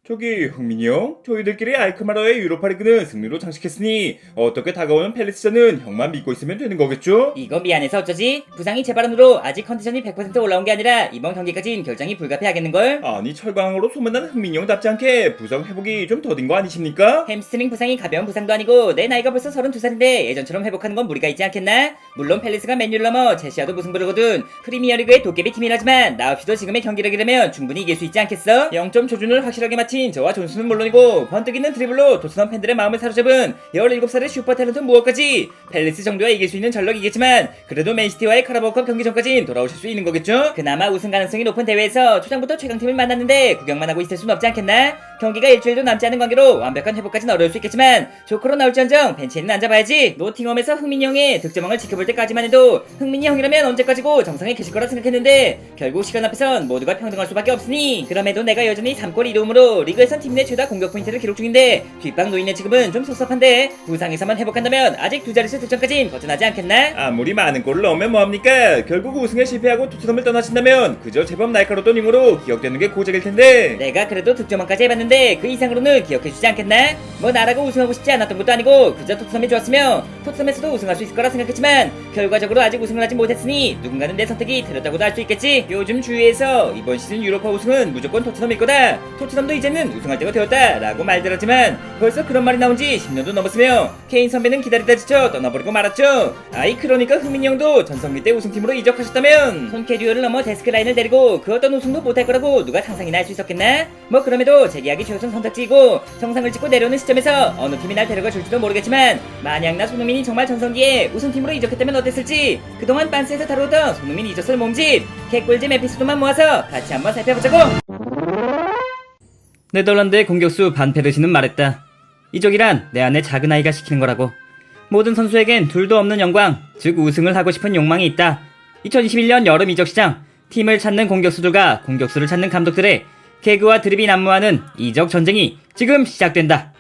저기 흥민이 형, 저희들끼리 알크마라의 유로파 리그는 승리로 장식했으니 어떻게 다가오는 팰리스전은 형만 믿고 있으면 되는 거겠죠? 이거 미안해서 어쩌지? 부상이 재발원으로 아직 컨디션이 100% 올라온 게 아니라 이번 경기까진 결장이 불가피하겠는걸? 아니 철강으로 소문난 흥민이 형답지 않게 부상 회복이 좀 더딘 거 아니십니까? 햄스트링 부상이 가벼운 부상도 아니고 내 나이가 벌써 32살인데 예전처럼 회복하는 건 무리가 있지 않겠나? 물론 팰리스가 맨유를 넘어 첼시와도 무승부르거든. 프리미어리그의 도깨비 팀이라지만 나 없이도 지금의 경기력이라면 충분히 이길 수 있지 않겠어? 0점 조준을 확실하게 맞힌 저와 존슨은 물론이고 번뜩 있는 드리블로 토트넘 팬들의 마음을 사로잡은 17살의 슈퍼 탤런트 무엇까지 팰리스 정도야 이길 수 있는 전력이겠지만 그래도 맨시티와의 카라바오컵 경기 전까진 돌아오실 수 있는 거겠죠? 그나마 우승 가능성이 높은 대회에서 초장부터 최강팀을 만났는데 구경만 하고 있을 순 없지 않겠나? 경기가 일주일도 남지 않은 관계로 완벽한 회복까지는 어려울 수 있겠지만 조커로 나올지언정 벤치에는 앉아봐야지. 노팅엄에서 흥민이 형의 득점왕을 지켜볼 때까지만 해도 흥민이 형이라면 언제까지고 정상에 계실 거라 생각했는데 결국 시간 앞에선 모두가 평등할 수밖에 없으니 그럼에도 내가 여전히 3골 2도움으로 리그에선 팀 내 최다 공격 포인트를 기록 중인데 뒷방 놓이는 지금은 좀 섭섭한데 부상에서만 회복한다면 아직 두 자릿수 득점까진 벗어나지 않겠나? 아무리 많은 골을 넣으면 뭐합니까? 결국 우승에 실패하고 토트넘을 떠나신다면 그저 제법 날카로웠던 힘으로 기억되는 게 고작일 텐데 내가 그래도 득점왕까지 해봤는데 그 이상으로는 기억해주지 않겠나? 뭐 나라가 우승하고 싶지 않았던 것도 아니고 그저 토트넘이 좋았으며 토트넘에서도 우승할 수 있을 거라 생각했지만 결과적으로 아직 우승을 하지 못했으니 누군가는 내 선택이 틀렸다고도 할 수 있겠지. 요즘 주위에서 이번 시즌 유로파 우승은 무조건 토트넘일 거다, 토트넘도 이제는 우승할 때가 되었다 라고 말들 하지만 벌써 그런 말이 나온 지 10년도 넘었으며 케인 선배는 기다리다 지쳐 떠나버리고 말았죠. 아이 그러니까 흥민이 형도 전성기 때 우승팀으로 이적하셨다면 손캐리어를 넘어 데스크 라인을 데리고 그 어떤 우승도 못할 거라고 누가 상상이나 할 수 있었겠나? 뭐 그럼에도 재계약이 최우선 선택지이고 정상을 찍고 내려오는 시점에서 어느 팀이 날 데려가 줄지도 모르겠지만 만약 나 손흥민이 정말 전성기에 우승팀으로 이적했다면 어땠을지 그동안 빤스에서 다루던 손흥민 이적설 몸집 개꿀잼 에피소드만 모아서 같이 한번 살펴보자고. 네덜란드의 공격수 반 페르시는 말했다. 이적이란 내 안에 작은 아이가 시키는 거라고. 모든 선수에겐 둘도 없는 영광, 즉 우승을 하고 싶은 욕망이 있다. 2021년 여름 이적 시장, 팀을 찾는 공격수들과 공격수를 찾는 감독들의 개그와 드립이 난무하는 이적 전쟁이 지금 시작된다.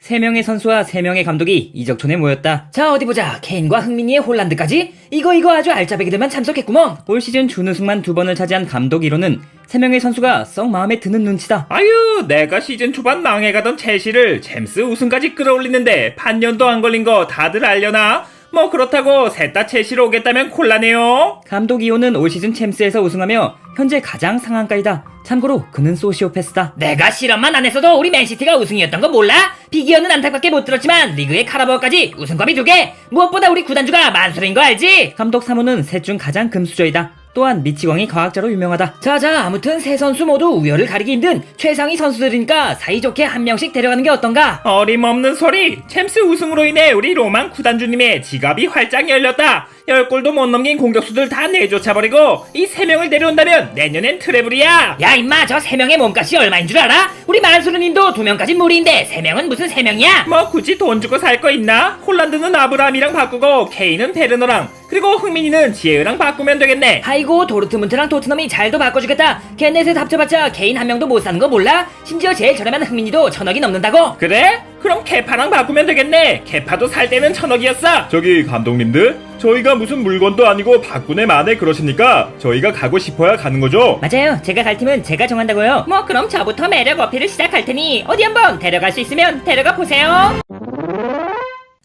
3명의 선수와 3명의 감독이 이적촌에 모였다. 자 어디 보자. 케인과 흥민이의 홀란드까지? 이거 아주 알짜배기들만 참석했구먼. 올 시즌 준우승만 2번을 차지한 감독 1호는 3명의 선수가 썩 마음에 드는 눈치다. 아유 내가 시즌 초반 망해가던 첼시를 잼스 우승까지 끌어올리는데 반년도 안 걸린 거 다들 알려나? 뭐 그렇다고 셋 다 첼시로 오겠다면 곤란해요. 감독 2호는 올 시즌 챔스에서 우승하며 현재 가장 상한가이다. 참고로 그는 소시오패스다. 내가 실험만 안 했어도 우리 맨시티가 우승이었던 거 몰라? 비기어는 안타깝게 못 들었지만 리그의 카라바오까지 우승컵이 2개. 무엇보다 우리 구단주가 만수르인 거 알지? 감독 3호는 셋 중 가장 금수저이다. 또한 미치광이 과학자로 유명하다. 자자 아무튼 세 선수 모두 우열을 가리기 힘든 최상위 선수들이니까 사이좋게 한 명씩 데려가는 게 어떤가? 어림없는 소리. 챔스 우승으로 인해 우리 로만 구단주님의 지갑이 활짝 열렸다. 10골도 못 넘긴 공격수들 다 내쫓아버리고 이 3명을 데려온다면 내년엔 트래블이야. 야 임마 저 3명의 몸값이 얼마인 줄 알아? 우리 만수르님도 2명까진 무리인데 3명은 무슨 3명이야? 뭐 굳이 돈 주고 살 거 있나? 홀란드는 아브라함이랑 바꾸고 케인은 베르너랑 그리고 흥민이는 지혜랑 바꾸면 되겠네. 아이고 도르트문트랑 토트넘이 잘도 바꿔주겠다. 걔네셋 합쳐봤자 개인 한 명도 못 사는 거 몰라? 심지어 제일 저렴한 흥민이도 1000억이 넘는다고? 그래? 그럼 케파랑 바꾸면 되겠네. 케파도 살 때는 1000억이었어. 저기 감독님들, 저희가 무슨 물건도 아니고 바꾸네 마네 그러십니까? 저희가 가고 싶어야 가는 거죠? 맞아요. 제가 갈 팀은 제가 정한다고요. 뭐 그럼 저부터 매력 어필을 시작할 테니 어디 한번 데려갈 수 있으면 데려가 보세요.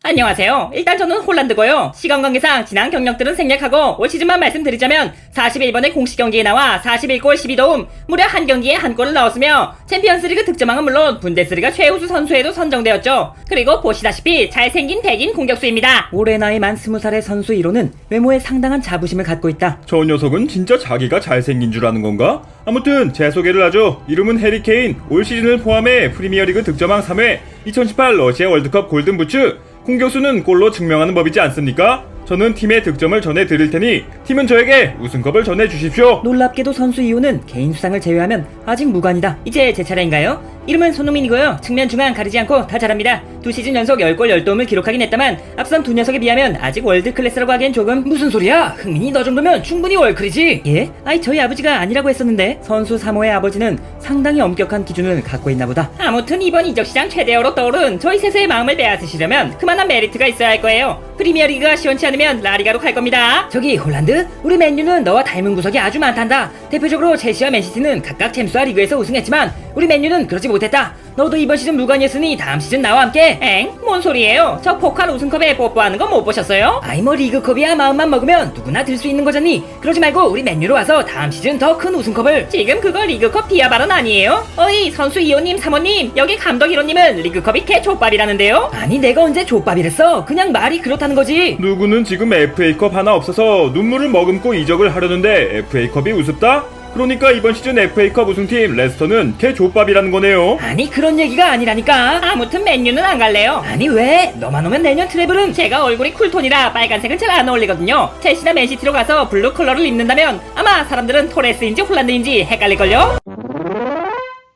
안녕하세요. 일단 저는 홀란드고요. 시간 관계상 지난 경력들은 생략하고 올 시즌만 말씀드리자면 41번의 공식 경기에 나와 41골 12도움, 무려 한 경기에 한 골을 넣었으며 챔피언스리그 득점왕은 물론 분데스리가 최우수 선수에도 선정되었죠. 그리고 보시다시피 잘생긴 백인 공격수입니다. 올해 나이 만 20살의 선수 1호는 외모에 상당한 자부심을 갖고 있다. 저 녀석은 진짜 자기가 잘생긴 줄 아는 건가? 아무튼 제 소개를 하죠. 이름은 해리 케인. 올 시즌을 포함해 프리미어리그 득점왕 3회, 2018 러시아 월드컵 골든부츠, 공격수는 골로 증명하는 법이지 않습니까? 저는 팀의 득점을 전해드릴 테니 팀은 저에게 우승컵을 전해주십시오. 놀랍게도 선수 2호는 개인 수상을 제외하면 아직 무관이다. 이제 제 차례인가요? 이름은 손흥민이고요. 측면 중앙 가리지 않고 다 잘합니다. 2시즌 연속 10골 10도움을 기록하긴 했다만 앞선 두 녀석에 비하면 아직 월드 클래스라고 하기엔 조금. 무슨 소리야? 흥민이 너 정도면 충분히 월클이지. 예? 아이 저희 아버지가 아니라고 했었는데. 선수 3호의 아버지는 상당히 엄격한 기준을 갖고 있나 보다. 아무튼 이번 이적 시장 최대어로 떠오른 저희 셋의 마음을 빼앗으시려면 그만한 메리트가 있어야 할 거예요. 프리미어리그가 시원치 않으면 라리가로 갈 겁니다. 저기 홀란드? 우리 맨유는 너와 닮은 구석이 아주 많단다. 대표적으로 첼시와 맨시티는 각각 챔스와 리그에서 우승했지만 우리 맨유는 그러지 못했다. 너도 이번 시즌 무관이었으니 다음 시즌 나와 함께. 엥? 뭔 소리예요? 저 포칼 우승컵에 뽀뽀하는 거 못 보셨어요? 아이 뭐 리그컵이야 마음만 먹으면 누구나 들 수 있는 거잖니. 그러지 말고 우리 맨유로 와서 다음 시즌 더 큰 우승컵을. 지금 그거 리그컵 비하 발언 아니에요? 어이 선수 2호님 3호님 여기 감독 1호님은 리그컵이 개족밥이라는데요? 아니 내가 언제 족밥이랬어? 그냥 말이 그렇다는 거지. 누구는 지금 FA컵 하나 없어서 눈물을 머금고 이적을 하려는데 FA컵이 우습다? 그러니까 이번 시즌 FA컵 우승팀 레스터는 개족밥이라는 거네요. 아니 그런 얘기가 아니라니까. 아무튼 맨유는 안 갈래요. 아니 왜? 너만 오면 내년 트래블은. 제가 얼굴이 쿨톤이라 빨간색은 잘 안 어울리거든요. 첼시나 맨시티로 가서 블루 컬러를 입는다면 아마 사람들은 토레스인지 홀란드인지 헷갈릴걸요?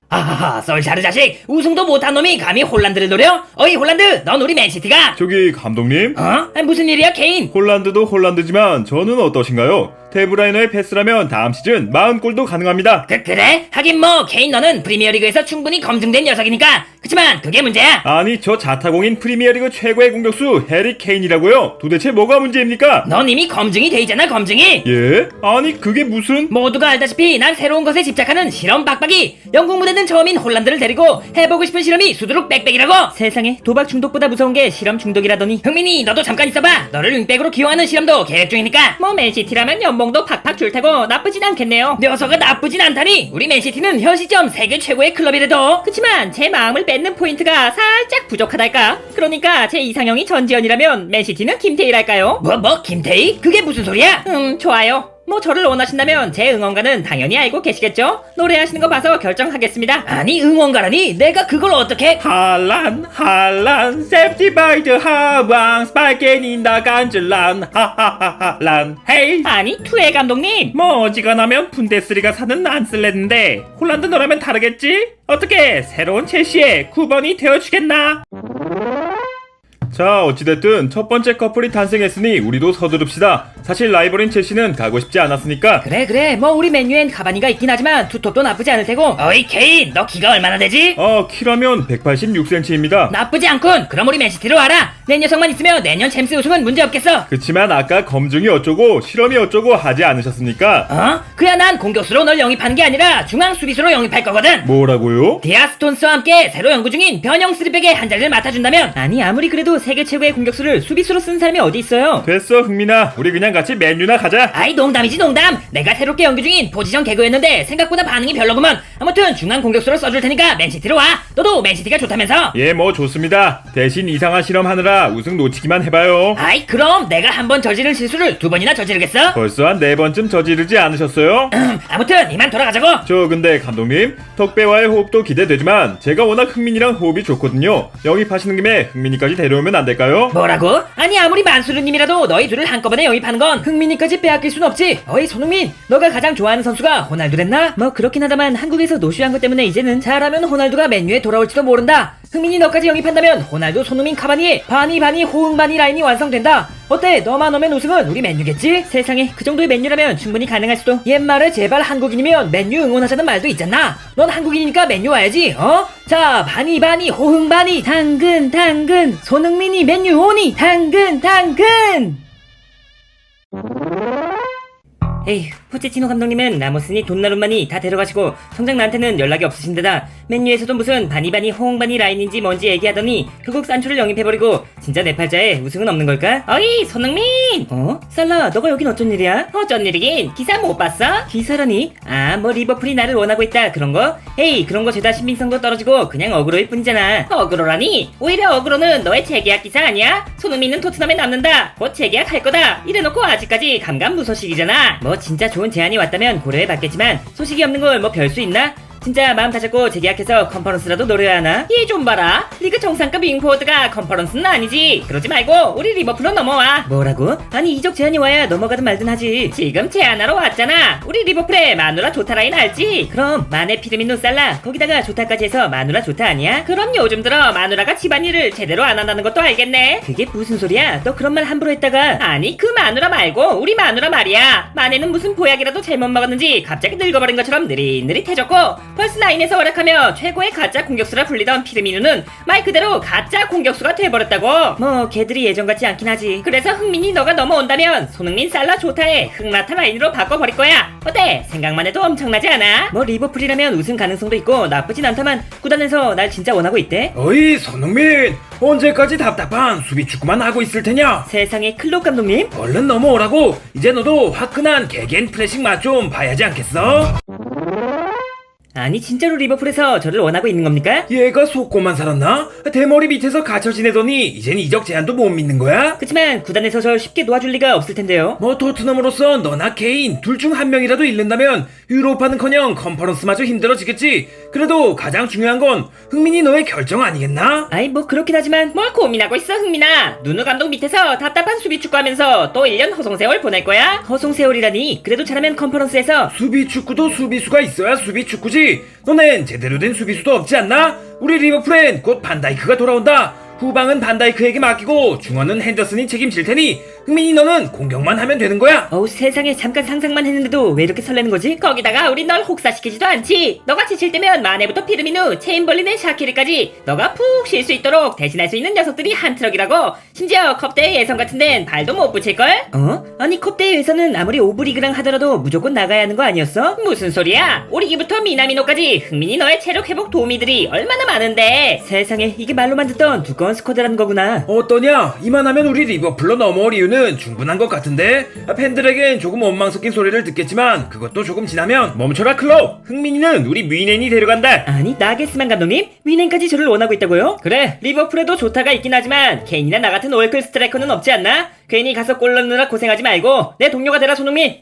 아하하 썰샤르 자식, 우승도 못한 놈이 감히 홀란드를 노려? 어이 홀란드, 넌 우리 맨시티가. 저기 감독님? 어? 아니, 무슨 일이야 케인? 홀란드도 홀란드지만 저는 어떠신가요? 데브라이너의 패스라면 다음 시즌 40골도 가능합니다. 그래? 하긴 뭐 케인 너는 프리미어리그에서 충분히 검증된 녀석이니까. 그치만 그게 문제야. 아니 저 자타공인 프리미어리그 최고의 공격수 해리 케인이라고요? 도대체 뭐가 문제입니까? 넌 이미 검증이 돼 있잖아 검증이. 예? 아니 그게 무슨... 모두가 알다시피 난 새로운 것에 집착하는 실험 빡빡이. 영국 무대는 처음인 홀란드를 데리고 해보고 싶은 실험이 수두룩 빽빽이라고. 세상에 도박 중독보다 무서운 게 실험 중독이라더니. 흥민이 너도 잠깐 있어봐. 너를 윙백으로 기용하는 실험도 계획 중이니까. 뭐 맨시티라면 연봉도 팍팍 줄 테고 나쁘진 않겠네요. 녀석은 나쁘진 않다니. 우리 맨시티는 현 시점 세계 최고의 클럽이래도. 그치만 제 마음을 뺏는 포인트가 살짝 부족하달까. 그러니까 제 이상형이 전지현이라면 맨시티는 김태희랄까요? 뭐 김태희? 그게 무슨 소리야? 좋아요. 뭐 저를 원하신다면 제 응원가는 당연히 알고 계시겠죠? 노래하시는 거 봐서 결정하겠습니다. 아니 응원가라니? 내가 그걸 어떻게? 할란 세프티바이드 하방 스파이켄 인다 간질란 하하하하란 헤이. 아니 투의 감독님. 뭐 어지간하면 분데스리가 사는 난슬레인데 홀란드 너라면 다르겠지? 어떻게 새로운 첼시의 9번이 되어주겠나? 자 어찌됐든 첫 번째 커플이 탄생했으니 우리도 서두릅시다. 사실 라이벌인 첼시는 가고 싶지 않았으니까. 그래 뭐 우리 맨유엔 가바니가 있긴 하지만 투톱도 나쁘지 않을 테고. 어이 케인 너 키가 얼마나 되지? 키라면 186cm입니다. 나쁘지 않군. 그럼 우리 맨시티로 와라. 내 녀석만 있으면 내년 챔스 우승은 문제없겠어. 그치만 아까 검증이 어쩌고 실험이 어쩌고 하지 않으셨습니까? 그야 난 공격수로 널 영입하는 게 아니라 중앙 수비수로 영입할 거거든. 뭐라고요? 디아스톤스와 함께 새로 연구 중인 변형 3백의 한 자리를 맡아준다면. 아니 아무리 그래도 세계 최고의 공격수를 수비수로 쓴 사람이 어디 있어요? 됐어 흥민아, 우리 그냥 같이 맨유나 가자. 아이 농담이지 농담. 내가 새롭게 연구 중인 포지션 개그였는데 생각보다 반응이 별로구먼. 아무튼 중앙 공격수로 써줄 테니까 맨시티로 와. 너도 맨시티가 좋다면서? 예 뭐 좋습니다. 대신 이상한 실험하느라 우승 놓치기만 해봐요. 아이 그럼 내가 한 번 저지른 실수를 2번이나 저지르겠어? 벌써 한 4번쯤 저지르지 않으셨어요? 아무튼 이만 돌아가자고. 저 근데 감독님 덕배와의 호흡도 기대되지만 제가 워낙 흥민이랑 호흡이 좋거든요. 영입하시는 김에 흥민이까지 데려오면 안 될까요? 뭐라고? 아니 아무리 만수르님이라도 너희 둘을 한꺼번에 영입하는 건 흥민이까지 빼앗길 순 없지. 어이 손흥민, 너가 가장 좋아하는 선수가 호날두랬나? 뭐 그렇긴 하다만 한국에서 노쇼한 것 때문에 이제는 잘하면 호날두가 맨유에 돌아올지도 모른다. 흥민이 너까지 영입한다면 호날두, 손흥민, 카바니 바니 호응바니 라인이 완성된다. 어때? 너만 오면 우승은 우리 맨유겠지? 세상에 그 정도의 맨유라면 충분히 가능할 수도. 옛말에 제발 한국인이면 맨유 응원하자는 말도 있잖아. 넌 한국인이니까 맨유 와야지. 자 바니 호응바니 당근 손흥민이 맨유 오니 당근. 에휴, 포체티노 감독님은 라모스니 돈나룸마니 다 데려가시고 정작 나한테는 연락이 없으신데다 맨유에서도 무슨 바니 호응바니 라인인지 뭔지 얘기하더니 결국 산초를 영입해버리고 진짜 내 팔자에 우승은 없는 걸까? 어이 손흥민! 살라 너가 여긴 어쩐 일이야? 어쩐 일이긴? 기사 못 봤어? 기사라니? 뭐 리버풀이 나를 원하고 있다 그런 거? 에이 그런 거 죄다 신빙성도 떨어지고 그냥 어그로일 뿐이잖아. 어그로라니? 오히려 어그로는 너의 재계약 기사 아니야? 손흥민은 토트넘에 남는다 곧 재계약 할 거다 이래놓고 아직까지 감감무소식이잖아. 뭐 진짜 좋은 제안이 왔다면 고려해봤겠지만 소식이 없는 걸 뭐 별 수 있나? 진짜 마음 다잡고 재계약해서 컨퍼런스라도 노려야 하나? 얘 좀 봐라. 리그 정상급 윙포워드가 컨퍼런스는 아니지. 그러지 말고 우리 리버풀로 넘어와. 뭐라고? 아니 이적 제안이 와야 넘어가든 말든 하지. 지금 제안하러 왔잖아. 우리 리버풀에 마누라 조타 라인 알지? 그럼 마네 피르미노 살라 거기다가 조타까지 해서 마누라 조타 아니야? 그럼 요즘 들어 마누라가 집안일을 제대로 안 한다는 것도 알겠네. 그게 무슨 소리야? 너 그런 말 함부로 했다가. 아니 그 마누라 말고 우리 마누라 말이야. 마네는 무슨 보약이라도 잘못 먹었는지 갑자기 늙어버린 것처럼 느릿느릿해졌고 펄스9에서 활약하며 최고의 가짜 공격수라 불리던 피르미누는 말 그대로 가짜 공격수가 돼버렸다고. 뭐 걔들이 예전 같지 않긴 하지. 그래서 흥민이 너가 넘어온다면 손흥민 살라 조타에 흥라타 라인으로 바꿔버릴 거야. 어때? 생각만 해도 엄청나지 않아? 뭐 리버풀이라면 우승 가능성도 있고 나쁘진 않다만 구단에서 날 진짜 원하고 있대. 어이 손흥민, 언제까지 답답한 수비 축구만 하고 있을 테냐? 세상에 클롭 감독님? 얼른 넘어오라고. 이제 너도 화끈한 개개인 프레싱 맛 좀 봐야지 않겠어? 아니 진짜로 리버풀에서 저를 원하고 있는 겁니까? 얘가 속고만 살았나? 대머리 밑에서 갇혀 지내더니 이젠 이적 제안도 못 믿는 거야? 그치만 구단에서 절 쉽게 놓아줄 리가 없을 텐데요. 뭐 토트넘으로서 너나 케인 둘 중 한 명이라도 잃는다면 유로파는커녕 컨퍼런스마저 힘들어지겠지. 그래도 가장 중요한 건 흥민이 너의 결정 아니겠나? 아이 뭐 그렇긴 하지만 뭘 고민하고 있어 흥민아. 누누 감독 밑에서 답답한 수비 축구하면서 또 1년 허송세월 보낼 거야? 허송세월이라니. 그래도 잘하면 컨퍼런스에서. 수비 축구도 수비수가 있어야 수비 축구지. 너넨 제대로 된 수비수도 없지 않나? 우리 리버풀엔 곧 반다이크가 돌아온다. 후방은 반다이크에게 맡기고 중원은 핸더슨이 책임질 테니 흥민이 너는 공격만 하면 되는 거야. 어우 세상에 잠깐 상상만 했는데도 왜 이렇게 설레는 거지? 거기다가 우리 널 혹사시키지도 않지. 너가 지칠 때면 마네부터 피르미누, 체인벌린의 샤키리까지 너가 푹 쉴 수 있도록 대신할 수 있는 녀석들이 한 트럭이라고. 심지어 컵대회 예선 같은 데는 발도 못 붙일걸? 어? 아니 컵대회 예선은 아무리 오브리그랑 하더라도 무조건 나가야 하는 거 아니었어? 무슨 소리야? 오리기부터 미나미노까지 흥민이 너의 체력 회복 도우미들이 얼마나 많은데. 세상에 이게 말로만 듣던 두꺼운 스쿼드라는 거구나. 어떠냐? 이만하면 우리 리버풀로 넘어올 이유는 충분한 것 같은데? 팬들에겐 조금 원망 섞인 소리를 듣겠지만 그것도 조금 지나면 멈춰라 클럽! 흥민이는 우리 뮤넨이 데려간다! 아니 나게스만 감독님? 뮤넨까지 저를 원하고 있다고요? 그래 리버풀에도 조타가 있긴 하지만 케인이나 나 같은 월클 스트라이커는 없지 않나? 괜히 가서 골 넣느라 고생하지 말고 내 동료가 되라 손흥민.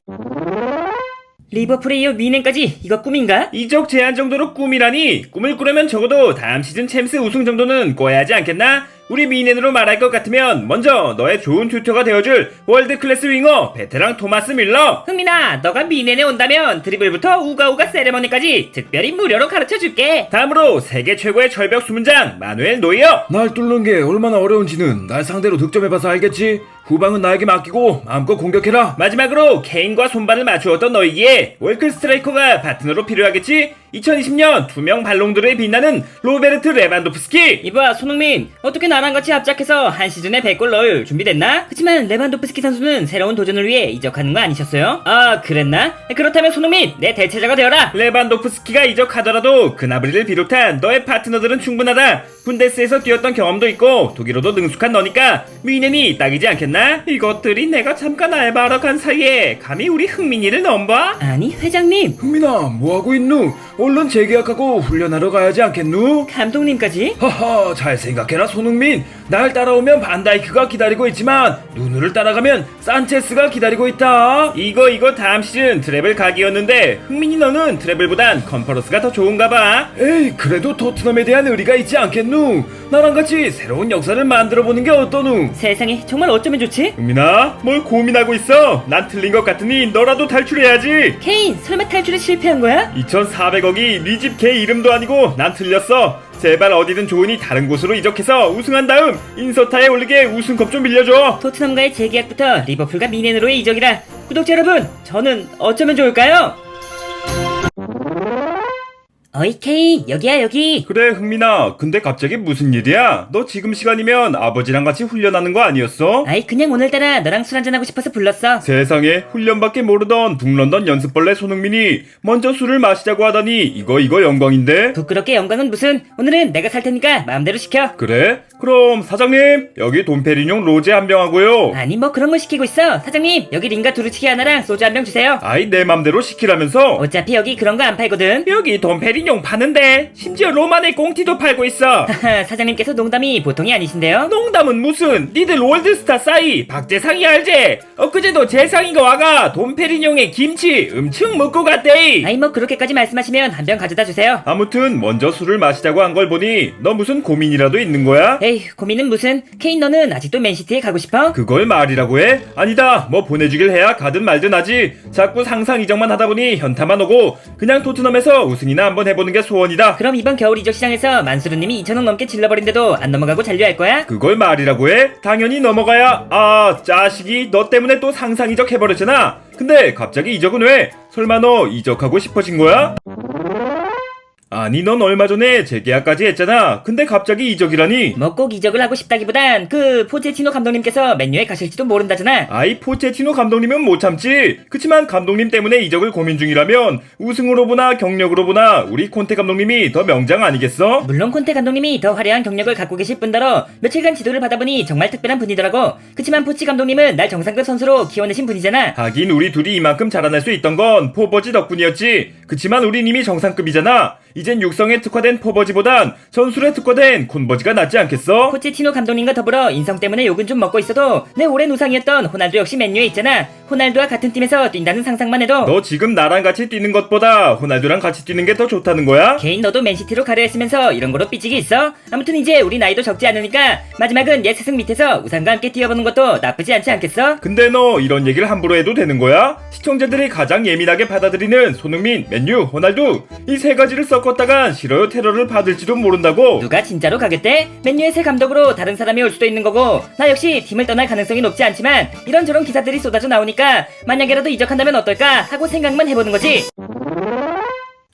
리버풀에 이어 뮤넨까지 이거 꿈인가? 이적 제한 정도로 꿈이라니. 꿈을 꾸려면 적어도 다음 시즌 챔스 우승 정도는 꿔야 하지 않겠나? 우리 미넨으로 말할 것 같으면 먼저 너의 좋은 튜터가 되어줄 월드 클래스 윙어 베테랑 토마스 밀러. 흥민아 너가 미넨에 온다면 드리블부터 우가우가 세레머니까지 특별히 무료로 가르쳐줄게. 다음으로 세계 최고의 절벽 수문장 마누엘 노이어. 날 뚫는 게 얼마나 어려운지는 날 상대로 득점해봐서 알겠지? 후방은 나에게 맡기고 마음껏 공격해라. 마지막으로 케인과 손발을 맞추었던 너희기에 월클 스트라이커가 파트너로 필요하겠지? 2020년 두 명 발롱도르에 빛나는 로베르트 레반도프스키. 이봐 손흥민 어떻게 나랑 같이 합작해서 한 시즌에 100골 넣을 준비됐나? 그치만 레반도프스키 선수는 새로운 도전을 위해 이적하는 거 아니셨어요? 아 그랬나? 그렇다면 손흥민 내 대체자가 되어라. 레반도프스키가 이적하더라도 그나브리를 비롯한 너의 파트너들은 충분하다. 분데스에서 뛰었던 경험도 있고 독일어도 능숙한 너니까 미넨이 딱이지 않겠나? 이것들이 내가 잠깐 알바하러 간 사이에 감히 우리 흥민이를 넘봐? 아니 회장님 흥민아 뭐하고 있누? 얼른 재계약하고 훈련하러 가야지 않겠누? 감독님까지? 하하 잘 생각해라 손흥민. 날 따라오면 반다이크가 기다리고 있지만 누누를 따라가면 산체스가 기다리고 있다. 이거 다음 시즌 트래블 각이었는데 흥민이 너는 트래블보단 컨퍼런스가 더 좋은가 봐. 에이 그래도 토트넘에 대한 의리가 있지 않겠누? 나랑 같이 새로운 역사를 만들어보는 게 어떠누? 세상에 정말 어쩌면 좋지? 흥민아 뭘 고민하고 있어? 난 틀린 것 같으니 너라도 탈출해야지. 케인 설마 탈출에 실패한 거야? 2400억이 네 집 개 이름도 아니고 난 틀렸어. 제발 어디든 좋으니 다른 곳으로 이적해서 우승한 다음 인서타에 올리게 우승컵 좀 빌려줘. 토트넘과의 재계약부터 리버풀과 미넨으로의 이적이라. 구독자 여러분 저는 어쩌면 좋을까요? 어이 케인 여기야 여기. 그래 흥민아 근데 갑자기 무슨 일이야? 너 지금 시간이면 아버지랑 같이 훈련하는 거 아니었어? 아이 그냥 오늘따라 너랑 술 한잔하고 싶어서 불렀어. 세상에 훈련밖에 모르던 북런던 연습벌레 손흥민이 먼저 술을 마시자고 하다니 이거 영광인데? 부끄럽게 영광은 무슨. 오늘은 내가 살 테니까 마음대로 시켜. 그래? 그럼 사장님 여기 돈페리뇽 로제 한 병 하고요. 아니 뭐 그런 걸 시키고 있어. 사장님 여기 링가 두루치기 하나랑 소주 한 병 주세요. 아이 내 맘대로 시키라면서. 어차피 여기 그런 거 안 팔거든. 여기 돈페리뇽 인용 파는데 심지어 로만의 꽁티도 팔고 있어. 하하, 사장님께서 농담이 보통이 아니신데요? 농담은 무슨, 니들 월드스타 싸이 박재상이 알제? 엊그제도 재상이가 와가 돈페리뇽에 김치 엄청 먹고 갔대. 아이 뭐 그렇게까지 말씀하시면 한 병 가져다 주세요. 아무튼 먼저 술을 마시자고 한 걸 보니 너 무슨 고민이라도 있는 거야? 에이 고민은 무슨. 케인 너는 아직도 맨시티에 가고 싶어? 그걸 말이라고 해? 아니다. 뭐 보내주길 해야 가든 말든 하지. 자꾸 상상 이적만 하다 보니 현타만 오고 그냥 토트넘에서 우승이나 한번 해보는 게 소원이다. 그럼 이번 겨울 이적 시장에서 만수르님이 2천억 넘게 질러버린데도 안 넘어가고 잔류할 거야? 그걸 말이라고 해? 당연히 넘어가야. 아 자식이 너 때문에 또 상상 이적 해버렸잖아. 근데 갑자기 이적은 왜? 설마 너 이적하고 싶어진 거야? 아니 넌 얼마 전에 재계약까지 했잖아. 근데 갑자기 이적이라니? 뭐 꼭 이적을 하고 싶다기보단 그 포체티노 감독님께서 맨유에 가실지도 모른다잖아. 아이 포체티노 감독님은 못 참지. 그치만 감독님 때문에 이적을 고민 중이라면 우승으로 보나 경력으로 보나 우리 콘테 감독님이 더 명장 아니겠어? 물론 콘테 감독님이 더 화려한 경력을 갖고 계실 뿐더러 며칠간 지도를 받아보니 정말 특별한 분이더라고. 그치만 포치 감독님은 날 정상급 선수로 키워내신 분이잖아. 하긴 우리 둘이 이만큼 자라날 수 있던 건 포버지 덕분이었지. 그치만 우린 이미 정상급이잖아. 이젠 육성에 특화된 포버지보단 전술에 특화된 콘버지가 낫지 않겠어? 포체티노 감독님과 더불어 인성 때문에 욕은 좀 먹고 있어도 내 오랜 우상이었던 호날두 역시 맨유에 있잖아. 호날두와 같은 팀에서 뛴다는 상상만 해도. 너 지금 나랑 같이 뛰는 것보다 호날두랑 같이 뛰는 게 더 좋다는 거야? 개인 너도 맨시티로 가려 했으면서 이런 거로 삐지기 있어? 아무튼 이제 우리 나이도 적지 않으니까 마지막은 옛 스승 밑에서 우상과 함께 뛰어보는 것도 나쁘지 않지 않겠어? 근데 너 이런 얘기를 함부로 해도 되는 거야? 시청자들이 가장 예민하게 받아들이는 손흥민, 맨유, 호날두 이 세 가지를 섞었다간 싫어요 테러를 받을지도 모른다고. 누가 진짜로 가겠대? 맨유의 새 감독으로 다른 사람이 올 수도 있는 거고 나 역시 팀을 떠날 가능성이 높지 않지만 이런저런 기사들이 쏟아져 나오니까 만약에라도 이적한다면 어떨까 하고 생각만 해보는 거지.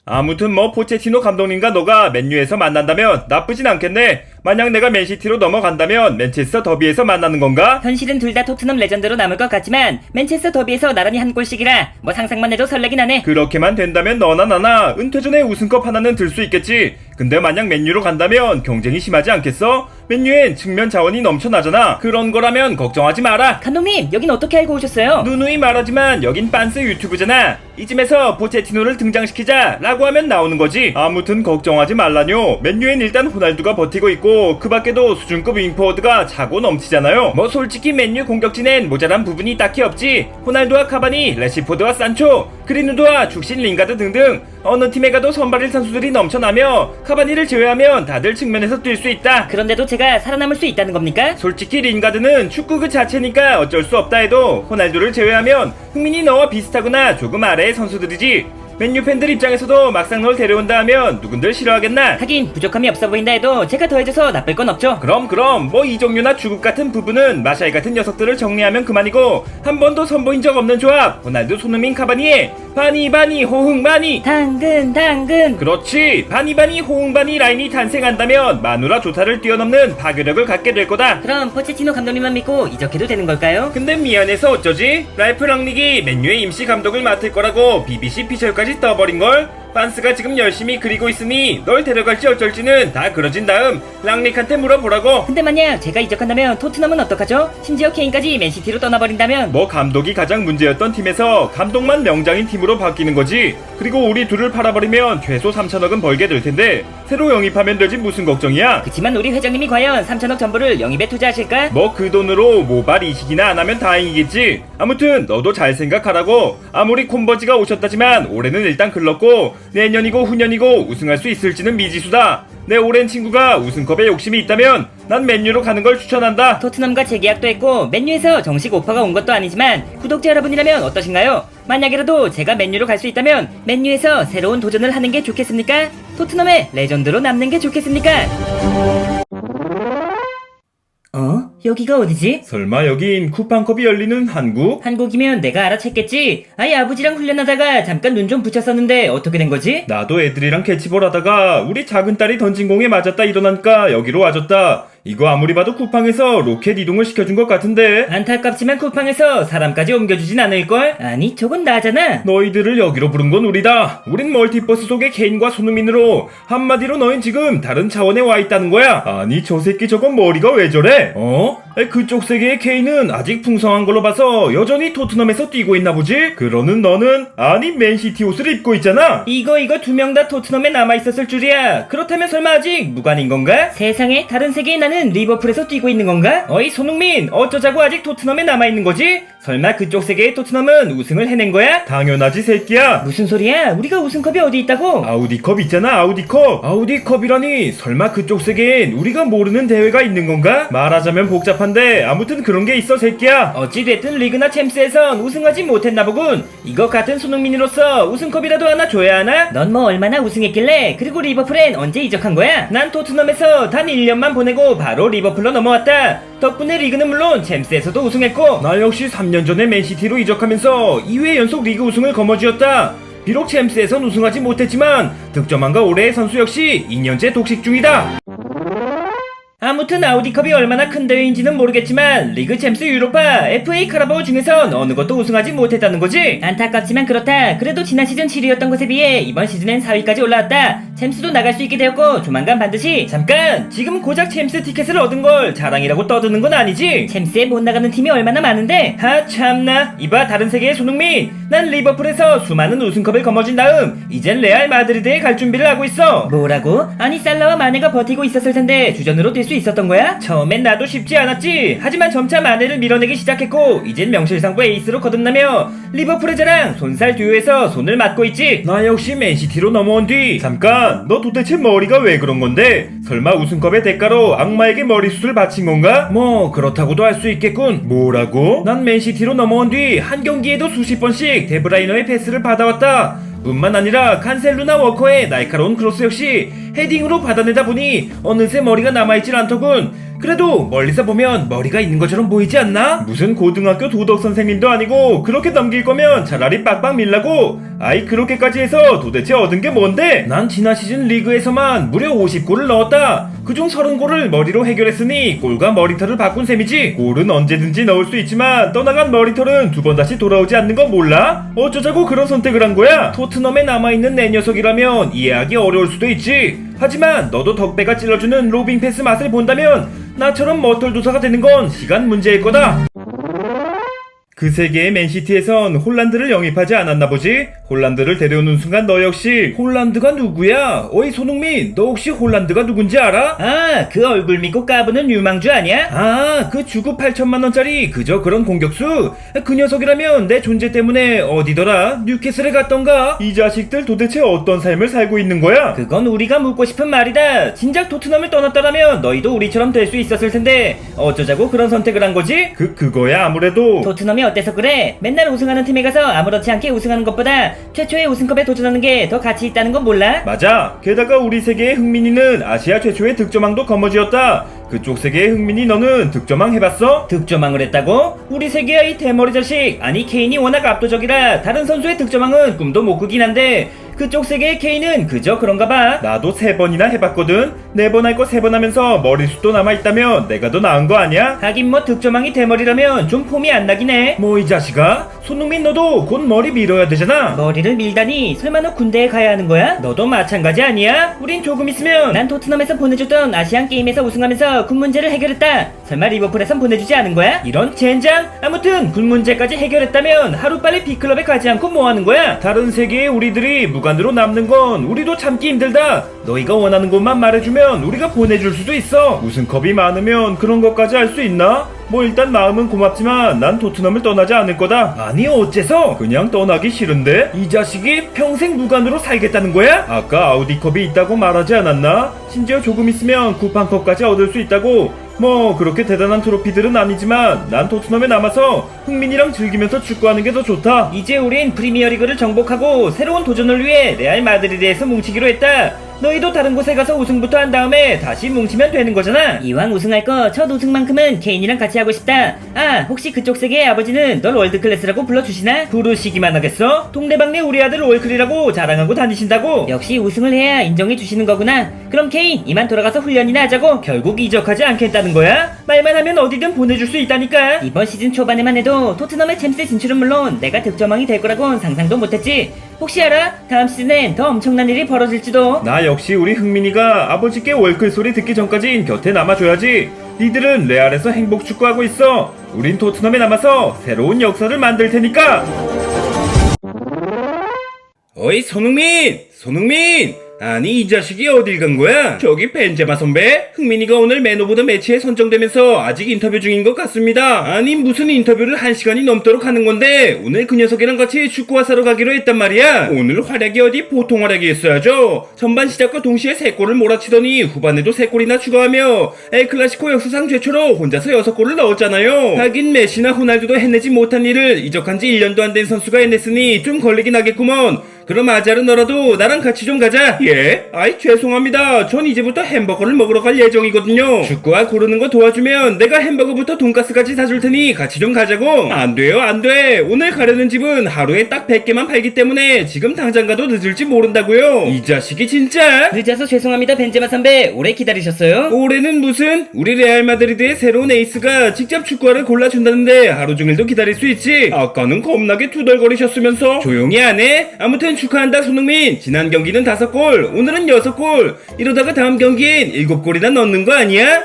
아무튼 뭐 포체티노 감독님과 너가 맨유에서 만난다면 나쁘진 않겠네. 만약 내가 맨시티로 넘어간다면 맨체스터 더비에서 만나는 건가? 현실은 둘 다 토트넘 레전드로 남을 것 같지만 맨체스터 더비에서 나란히 한 골씩이라 뭐 상상만 해도 설레긴 하네. 그렇게만 된다면 너나 나나 은퇴 전에 우승컵 하나는 들 수 있겠지. 근데 만약 맨유로 간다면 경쟁이 심하지 않겠어? 맨유엔 측면 자원이 넘쳐나잖아. 그런 거라면 걱정하지 마라. 감독님 여긴 어떻게 알고 오셨어요? 누누이 말하지만 여긴 빤스 유튜브잖아. 이쯤에서 포체티노를 등장시키자 라고 하면 나오는 거지. 아무튼 걱정하지 말라뇨. 맨유엔 일단 호날두가 버티고 있고 그 밖에도 수준급 윙포워드가 차고 넘치잖아요. 뭐 솔직히 맨유 공격진엔 모자란 부분이 딱히 없지. 호날두와 카바니, 레시포드와 산초, 그린우드와 죽신 링가드 등등 어느 팀에 가도 선발일 선수들이 넘쳐나며 카바니를 제외하면 다들 측면에서 뛸 수 있다. 그런데도 제가 살아남을 수 있다는 겁니까? 솔직히 링가드는 축구 그 자체니까 어쩔 수 없다 해도 호날두를 제외하면 흥민이 너와 비슷하거나 조금 아래의 선수들이지. 맨유 팬들 입장에서도 막상 널 데려온다 하면 누군들 싫어하겠나? 하긴 부족함이 없어 보인다 해도 제가 더해줘서 나쁠 건 없죠. 그럼 뭐 이종류나 주급 같은 부분은 마샤이 같은 녀석들을 정리하면 그만이고 한 번도 선보인 적 없는 조합 호날두 손흥민 카바니에 바니 호흥바니. 당근 그렇지 바니 호흥바니 라인이 탄생한다면 마누라 조타를 뛰어넘는 파괴력을 갖게 될 거다. 그럼 포체티노 감독님만 믿고 이적해도 되는 걸까요? 근데 미안해서 어쩌지? 랄프 랑닉이 맨유의 임시 감독을 맡을 거라고 BBC 피셜까지 떠버린걸? 빤스가 지금 열심히 그리고 있으니 널 데려갈지 어쩔지는 다 그려진 다음 랑닉한테 물어보라고. 근데 만약 제가 이적한다면 토트넘은 어떡하죠? 심지어 케인까지 맨시티로 떠나버린다면 뭐 감독이 가장 문제였던 팀에서 감독만 명장인 팀으로 바뀌는 거지. 그리고 우리 둘을 팔아버리면 최소 3천억은 벌게 될 텐데 새로 영입하면 되지 무슨 걱정이야. 그치만 우리 회장님이 과연 3천억 전부를 영입에 투자하실까? 뭐 그 돈으로 모발 이식이나 안 하면 다행이겠지. 아무튼 너도 잘 생각하라고. 아무리 콤버지가 오셨다지만 올해는 일단 글렀고 내년이고 후년이고 우승할 수 있을지는 미지수다. 내 오랜 친구가 우승컵에 욕심이 있다면 난 맨유로 가는 걸 추천한다. 토트넘과 재계약도 했고 맨유에서 정식 오퍼가 온 것도 아니지만 구독자 여러분이라면 어떠신가요? 만약에라도 제가 맨유로 갈 수 있다면 맨유에서 새로운 도전을 하는 게 좋겠습니까? 토트넘의 레전드로 남는 게 좋겠습니까? 여기가 어디지? 설마 여긴 쿠팡컵이 열리는 한국? 한국이면 내가 알아챘겠지. 아예 아버지랑 훈련하다가 잠깐 눈 좀 붙였었는데 어떻게 된 거지? 나도 애들이랑 캐치볼 하다가 우리 작은 딸이 던진 공에 맞았다 일어나니까 여기로 와줬다. 이거 아무리 봐도 쿠팡에서 로켓 이동을 시켜준 것 같은데. 안타깝지만 쿠팡에서 사람까지 옮겨주진 않을걸? 아니 저건 나잖아. 너희들을 여기로 부른 건 우리다. 우린 멀티버스 속의 케인과 손흥민으로 한마디로 너흰 지금 다른 차원에 와 있다는 거야. 아니 저 새끼 저건 머리가 왜 저래? 그쪽 세계의 케인은 아직 풍성한 걸로 봐서 여전히 토트넘에서 뛰고 있나 보지? 그러는 너는 아니 맨시티 옷을 입고 있잖아. 이거 두 명 다 토트넘에 남아있었을 줄이야. 그렇다면 설마 아직 무관인 건가? 세상에 다른 세계의 나는 리버풀에서 뛰고 있는 건가? 어이 손흥민 어쩌자고 아직 토트넘에 남아있는 거지? 설마 그쪽 세계의 토트넘은 우승을 해낸 거야? 당연하지 새끼야. 무슨 소리야? 우리가 우승컵이 어디 있다고? 아우디컵 있잖아 아우디컵. 아우디컵이라니 설마 그쪽 세계엔 우리가 모르는 대회가 있는 건가? 말하자면 복잡한데 아무튼 그런 게 있어 새끼야. 어찌됐든 리그나 챔스에선 우승하지 못했나 보군. 이것 같은 손흥민으로서 우승컵이라도 하나 줘야 하나? 넌 뭐 얼마나 우승했길래? 그리고 리버풀엔 언제 이적한 거야? 난 토트넘에서 단 1년만 보내고 바로 리버풀로 넘어왔다. 덕분에 리그는 물론 챔스에서도 우승했고 나 역시 3년 전에 맨시티로 이적하면서 2회 연속 리그 우승을 거머쥐었다. 비록 챔스에선 우승하지 못했지만 득점왕과 올해의 선수 역시 2년째 독식 중이다. 아무튼 아우디컵이 얼마나 큰 대회인지는 모르겠지만 리그 챔스 유로파 FA 카라바오 중에선 어느 것도 우승하지 못했다는 거지. 안타깝지만 그렇다. 그래도 지난 시즌 7위였던 것에 비해 이번 시즌엔 4위까지 올라왔다. 챔스도 나갈 수 있게 되었고 조만간 반드시. 잠깐 지금 고작 챔스 티켓을 얻은 걸 자랑이라고 떠드는 건 아니지? 챔스에 못 나가는 팀이 얼마나 많은데. 하 참나. 이봐 다른 세계의 손흥민, 난 리버풀에서 수많은 우승컵을 거머쥔 다음 이젠 레알 마드리드에 갈 준비를 하고 있어. 뭐라고? 아니 살라와 마네가 버티고 있었을 텐데 주전으로 뛸 수 있었던 거야? 처음엔 나도 쉽지 않았지. 하지만 점차 마네를 밀어내기 시작했고 이젠 명실상부 에이스로 거듭나며 리버풀의 자랑 손살 듀오에서 손을 맞고 있지. 나 역시 맨시티로 넘어온 뒤 잠깐 너 도대체 머리가 왜 그런 건데? 설마 우승컵의 대가로 악마에게 머리숱을 바친 건가? 뭐 그렇다고도 할 수 있겠군. 뭐라고? 난 맨시티로 넘어온 뒤 한 경기에도 수십 번씩 데브라이너의 패스를 받아왔다. 뿐만 아니라 칸셀루나 워커의 날카로운 크로스 역시 헤딩으로 받아내다 보니 어느새 머리가 남아있질 않더군. 그래도 멀리서 보면 머리가 있는 것처럼 보이지 않나? 무슨 고등학교 도덕 선생님도 아니고 그렇게 넘길 거면 차라리 빡빡 밀라고. 아이 그렇게까지 해서 도대체 얻은 게 뭔데? 난 지난 시즌 리그에서만 무려 50골을 넣었다. 그중 30골을 머리로 해결했으니 골과 머리털을 바꾼 셈이지. 골은 언제든지 넣을 수 있지만 떠나간 머리털은 두 번 다시 돌아오지 않는 건 몰라? 어쩌자고 그런 선택을 한 거야? 토트넘에 남아있는 내 녀석이라면 이해하기 어려울 수도 있지. 하지만 너도 덕배가 찔러주는 로빙 패스 맛을 본다면 나처럼 머털도사가 되는 건 시간 문제일 거다. 그 세계의 맨시티에선 홀란드를 영입하지 않았나 보지? 홀란드를 데려오는 순간 너 역시 홀란드가 누구야? 어이 손흥민, 너 혹시 홀란드가 누군지 알아? 아, 그 얼굴 믿고 까부는 유망주 아니야? 아, 그 주급 8천만원짜리 그저 그런 공격수? 그 녀석이라면 내 존재 때문에 어디더라? 뉴캐슬에 갔던가? 이 자식들 도대체 어떤 삶을 살고 있는 거야? 그건 우리가 묻고 싶은 말이다. 진작 토트넘을 떠났더라면 너희도 우리처럼 될 수 있었을 텐데 어쩌자고 그런 선택을 한 거지? 그거야 아무래도. 토트넘이 어때서 그래? 맨날 우승하는 팀에 가서 아무렇지 않게 우승하는 것보다 최초의 우승컵에 도전하는 게 더 가치 있다는 건 몰라? 맞아. 게다가 우리 세계의 흥민이는 아시아 최초의 득점왕도 거머쥐었다. 그쪽 세계의 흥민이 너는 득점왕 해봤어? 득점왕을 했다고? 우리 세계야 이 대머리 자식. 아니 케인이 워낙 압도적이라 다른 선수의 득점왕은 꿈도 못 꾸긴 한데 그쪽 세계의 케인은 그저 그런가 봐. 나도 3번이나 해봤거든. 4번 할 거 3번 하면서 머리숱도 남아있다면 내가 더 나은 거 아니야? 하긴 뭐 득점왕이 대머리라면 좀 폼이 안 나긴 해. 뭐 이 자식아? 손흥민 너도 곧 머리 밀어야 되잖아. 머리를 밀다니 설마 너 군대에 가야 하는 거야? 너도 마찬가지 아니야? 우린 조금 있으면 난 토트넘에서 보내줬던 아시안 게임에서 우승하면서 군 문제를 해결했다. 설마 리버풀에선 보내주지 않은 거야? 이런 젠장. 아무튼 군 문제까지 해결했다면 하루빨리 B클럽에 가지 않고 뭐 하는 거야? 다른 세계의 우리들이 무관으로 남는 건 우리도 참기 힘들다. 너희가 원하는 곳만 말해주면 우리가 보내줄 수도 있어. 우승컵이 많으면 그런 것까지 할 수 있나? 뭐 일단 마음은 고맙지만 난 토트넘을 떠나지 않을 거다. 아니 어째서? 그냥 떠나기 싫은데? 이 자식이 평생 무관으로 살겠다는 거야? 아까 아우디컵이 있다고 말하지 않았나? 심지어 조금 있으면 쿠팡컵까지 얻을 수 있다고. 뭐 그렇게 대단한 트로피들은 아니지만 난 토트넘에 남아서 흥민이랑 즐기면서 축구하는 게 더 좋다. 이제 우린 프리미어리그를 정복하고 새로운 도전을 위해 레알 마드리드에서 뭉치기로 했다. 너희도 다른 곳에 가서 우승부터 한 다음에 다시 뭉치면 되는 거잖아. 이왕 우승할 거 첫 우승만큼은 케인이랑 같이 하고 싶다. 아, 혹시 그쪽 세계의 아버지는 널 월드클래스라고 불러주시나? 부르시기만 하겠어? 동네방네 우리 아들 월클이라고 자랑하고 다니신다고? 역시 우승을 해야 인정해 주시는 거구나. 그럼 케인 이만 돌아가서 훈련이나 하자고. 결국 이적하지 않겠다는 거야? 말만 하면 어디든 보내줄 수 있다니까. 이번 시즌 초반에만 해도 그래도 토트넘의 챔스 진출은 물론 내가 득점왕이 될 거라곤 상상도 못했지. 혹시 알아? 다음 시즌엔 더 엄청난 일이 벌어질지도. 나 역시 우리 흥민이가 아버지께 월클 소리 듣기 전까진 곁에 남아줘야지. 니들은 레알에서 행복 축구하고 있어. 우린 토트넘에 남아서 새로운 역사를 만들 테니까. 어이 손흥민! 아니 이 자식이 어딜 간 거야? 저기 벤제마 선배? 흥민이가 오늘 맨 오브 더 매치에 선정되면서 아직 인터뷰 중인 것 같습니다. 아니 무슨 인터뷰를 1시간이 넘도록 하는 건데 오늘 그 녀석이랑 같이 축구화 사러 가기로 했단 말이야. 오늘 활약이 어디 보통 활약이었어야죠. 전반 시작과 동시에 3골을 몰아치더니 후반에도 3골이나 추가하며 엘클라시코 역사상 최초로 혼자서 6골을 넣었잖아요. 하긴 메시나 호날두도 해내지 못한 일을 이적한지 1년도 안 된 선수가 해냈으니 좀 걸리긴 하겠구먼. 그럼 아자르 너라도 나랑 같이 좀 가자. 예? 아이 죄송합니다. 전 이제부터 햄버거를 먹으러 갈 예정이거든요. 축구화 고르는 거 도와주면 내가 햄버거부터 돈가스까지 사줄 테니 같이 좀 가자고. 안 돼요 안 돼. 오늘 가려는 집은 하루에 딱 100개만 팔기 때문에 지금 당장 가도 늦을지 모른다고요. 이 자식이 진짜. 늦어서 죄송합니다 벤제마 선배. 오래 기다리셨어요? 올해는 무슨 우리 레알 마드리드의 새로운 에이스가 직접 축구화를 골라준다는데 하루 종일도 기다릴 수 있지. 아까는 겁나게 투덜거리셨으면서 조용히 안 해? 아무튼 축하한다 손흥민. 지난 경기는 5골 오늘은 6골. 이러다가 다음 경기엔 7골이나 넣는 거 아니야?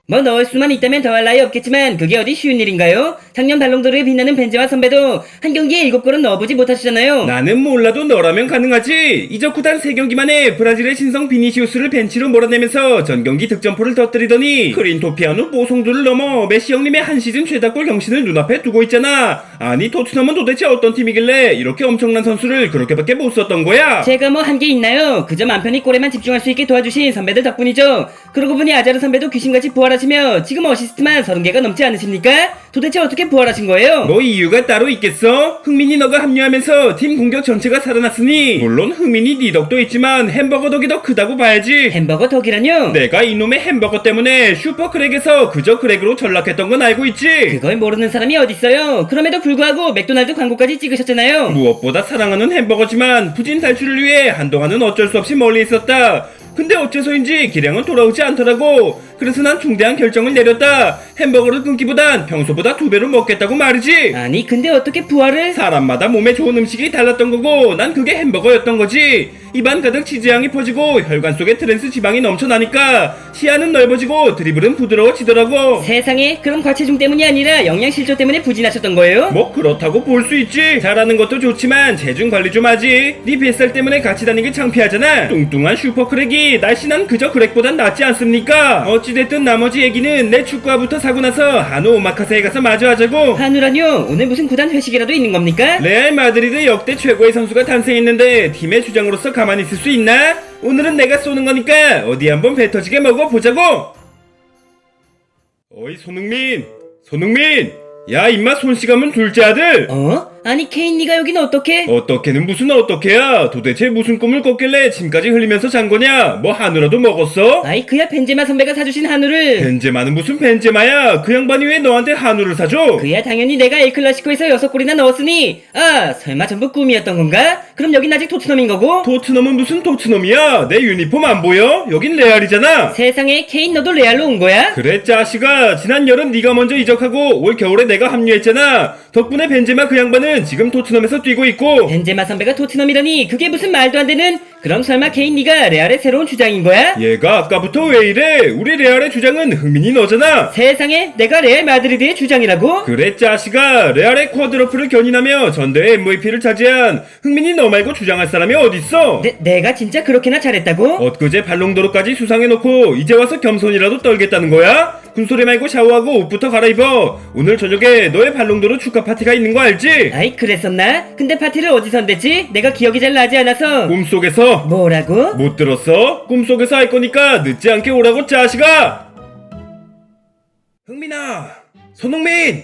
뭐 넣을 수만 있다면 더할 나위 없겠지만 그게 어디 쉬운 일인가요? 작년 발롱도르에 빛나는 벤제마 선배도 한 경기에 7골은 넣어보지 못하시잖아요. 나는 몰라도 너라면 가능하지. 이적 후단 3경기만에 브라질의 신성 비니시우스를 벤치로 몰아내면서 전경기 득점포를 터뜨리더니 크린토피아누 모송두를 넘어 메시 형님의 한 시즌 최다골 경신을 눈앞에 두고 있잖아. 아니 토트넘은 도대체 어떤 팀이길래 이렇게 엄청난 선수를 그렇게밖에 못 썼던 거야? 제가 뭐 한 게 있나요? 그저 맘 편히 골에만 집중할 수 있게 도와주신 선배들 덕분이죠. 그러고 보니 아자르 선배도 귀신같이 부활하시며 지금 어시스트만 30개가 넘지 않으십니까? 도대체 어떻게 부활하신 거예요? 뭐 이유가 따로 있겠어? 흥민이 너가 합류하면서 팀 공격 전체가 살아났으니 물론 흥민이 네 덕도 있지만 햄버거 덕이 더 크다고 봐야지. 햄버거 덕이라뇨? 내가 이놈의 햄버거 때문에 슈퍼크랙에서 그저 크랙으로 전락했던 건 알고 있지? 그걸 모르는 사람이 어딨어요. 그럼에도 불구하고 맥도날드 광고까지 찍으셨잖아요. 무엇보다 사랑하는 햄버거지만 부진 탈출을 위해 한동안은 어쩔 수 없이 멀리 있었다. 근데 어째서인지 기량은 돌아오지 않더라고. 그래서 난 중대한 결정을 내렸다. 햄버거를 끊기보단 평소보다 2배로 먹겠다고 말이지. 아니 근데 어떻게 부활을? 사람마다 몸에 좋은 음식이 달랐던 거고 난 그게 햄버거였던 거지. 입안 가득 치즈향이 퍼지고 혈관 속에 트랜스 지방이 넘쳐나니까 시야는 넓어지고 드리블은 부드러워지더라고. 세상에, 그럼 과체중 때문이 아니라 영양실조 때문에 부진하셨던 거예요? 뭐 그렇다고 볼 수 있지. 잘하는 것도 좋지만 체중 관리 좀 하지. 네 뱃살 때문에 같이 다니기 창피하잖아. 뚱뚱한 슈퍼크랙이 날씬한 그저 크랙보단 낫지 않습니까? 어찌됐든 나머지 얘기는 내 축구화부터 사고 나서 한우 오마카세에 가서 마저 하자고. 한우라뇨? 오늘 무슨 구단 회식이라도 있는 겁니까? 레알 마드리드 역대 최고의 선수가 탄생했는데 팀의 주장으로서 가만히 있을 수 있나? 오늘은 내가 쏘는 거니까 어디 한번 배 터지게 먹어보자고. 어이 손흥민 야 임마 손씨가면 둘째 아들. 아니 케인 니가 여긴 어떻게? 어떻게는 무슨 어떻게야. 도대체 무슨 꿈을 꿨길래 침까지 흘리면서 잔 거냐? 뭐 한우라도 먹었어? 아이 그야 벤제마 선배가 사주신 한우를. 벤제마는 무슨 벤제마야. 그 양반이 왜 너한테 한우를 사줘? 그야 당연히 내가 엘클라시코에서 6골이나 넣었으니 설마 전부 꿈이었던 건가? 그럼 여긴 아직 토트넘인 거고? 토트넘은 무슨 토트넘이야. 내 유니폼 안 보여? 여긴 레알이잖아. 세상에, 케인 너도 레알로 온 거야? 그래 짜식아, 지난 여름 네가 먼저 이적하고 올 겨울에 내가 합류했잖아. 덕분에 벤제마 그 양반은 지금 토트넘에서 뛰고 있고. 벤제마 선배가 토트넘이라니 그게 무슨 말도 안 되는. 그럼 설마 케인 니가 레알의 새로운 주장인 거야? 얘가 아까부터 왜 이래? 우리 레알의 주장은 흥민이 너잖아. 세상에, 내가 레알 마드리드의 주장이라고? 그래 짜식아, 레알의 쿼드러플을 견인하며 전대회 MVP를 차지한 흥민이 너 말고 주장할 사람이 어딨어? 내가 진짜 그렇게나 잘했다고? 엊그제 발롱도르까지 수상해놓고 이제 와서 겸손이라도 떨겠다는 거야? 군소리 말고 샤워하고 옷부터 갈아입어. 오늘 저녁에 너의 발롱도르 축하 파티가 있는 거 알지? 아이 그랬었나? 근데 파티를 어디서 한댔지? 내가 기억이 잘 나지 않아서. 꿈속에서. 뭐라고? 못 들었어? 꿈속에서 할 거니까 늦지 않게 오라고 짜식아. 흥민아, 손흥민,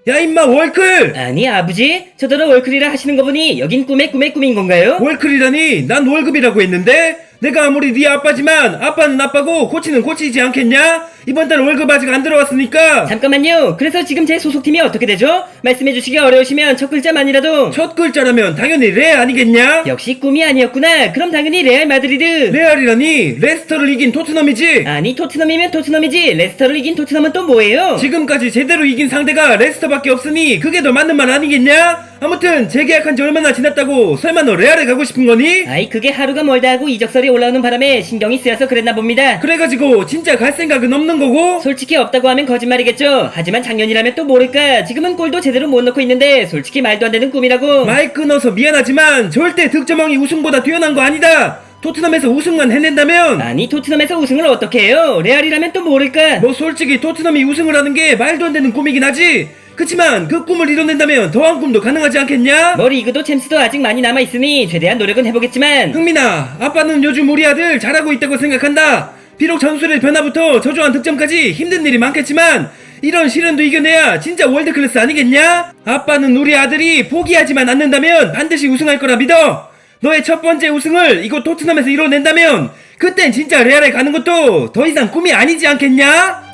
야 임마 월클. 아니 아버지, 저더러 월클이라 하시는 거 보니 여긴 꿈의 꿈인 건가요? 월클이라니? 난 월급이라고 했는데? 내가 아무리 네 아빠지만 아빠는 아빠고 코치는 코치이지 않겠냐? 이번 달 월급 아직 안 들어왔으니까. 잠깐만요. 그래서 지금 제 소속팀이 어떻게 되죠? 말씀해주시기 어려우시면 첫 글자만이라도. 첫 글자라면 당연히 레 아니겠냐? 역시 꿈이 아니었구나. 그럼 당연히 레알 마드리드. 레알이라니 레스터를 이긴 토트넘이지. 아니 토트넘이면 토트넘이지 레스터를 이긴 토트넘은 또 뭐예요? 지금까지 제대로 이긴 상대가 레스터밖에 없으니 그게 더 맞는 말 아니겠냐? 아무튼 재계약한 지 얼마나 지났다고 설마 너 레알에 가고 싶은 거니? 아이 그게 하루가 멀다 하고 이적설이 올라오는 바람에 신경이 쓰여서 그랬나 봅니다. 그래가지고 진짜 갈 생각은 없는 거고? 솔직히 없다고 하면 거짓말이겠죠. 하지만 작년이라면 또 모를까. 지금은 골도 제대로 못 넣고 있는데 솔직히 말도 안 되는 꿈이라고. 말 끊어서 미안하지만 절대 득점왕이 우승보다 뛰어난 거 아니다. 토트넘에서 우승만 해낸다면. 아니 토트넘에서 우승을 어떻게 해요? 레알이라면 또 모를까. 뭐 솔직히 토트넘이 우승을 하는 게 말도 안 되는 꿈이긴 하지. 그치만 그 꿈을 이뤄낸다면 더한 꿈도 가능하지 않겠냐? 뭐 리그도 챔스도 아직 많이 남아있으니 최대한 노력은 해보겠지만. 흥민아, 아빠는 요즘 우리 아들 잘하고 있다고 생각한다. 비록 전술의 변화부터 저조한 득점까지 힘든 일이 많겠지만 이런 시련도 이겨내야 진짜 월드클래스 아니겠냐? 아빠는 우리 아들이 포기하지만 않는다면 반드시 우승할 거라 믿어. 너의 첫 번째 우승을 이곳 토트넘에서 이뤄낸다면 그땐 진짜 레알에 가는 것도 더 이상 꿈이 아니지 않겠냐?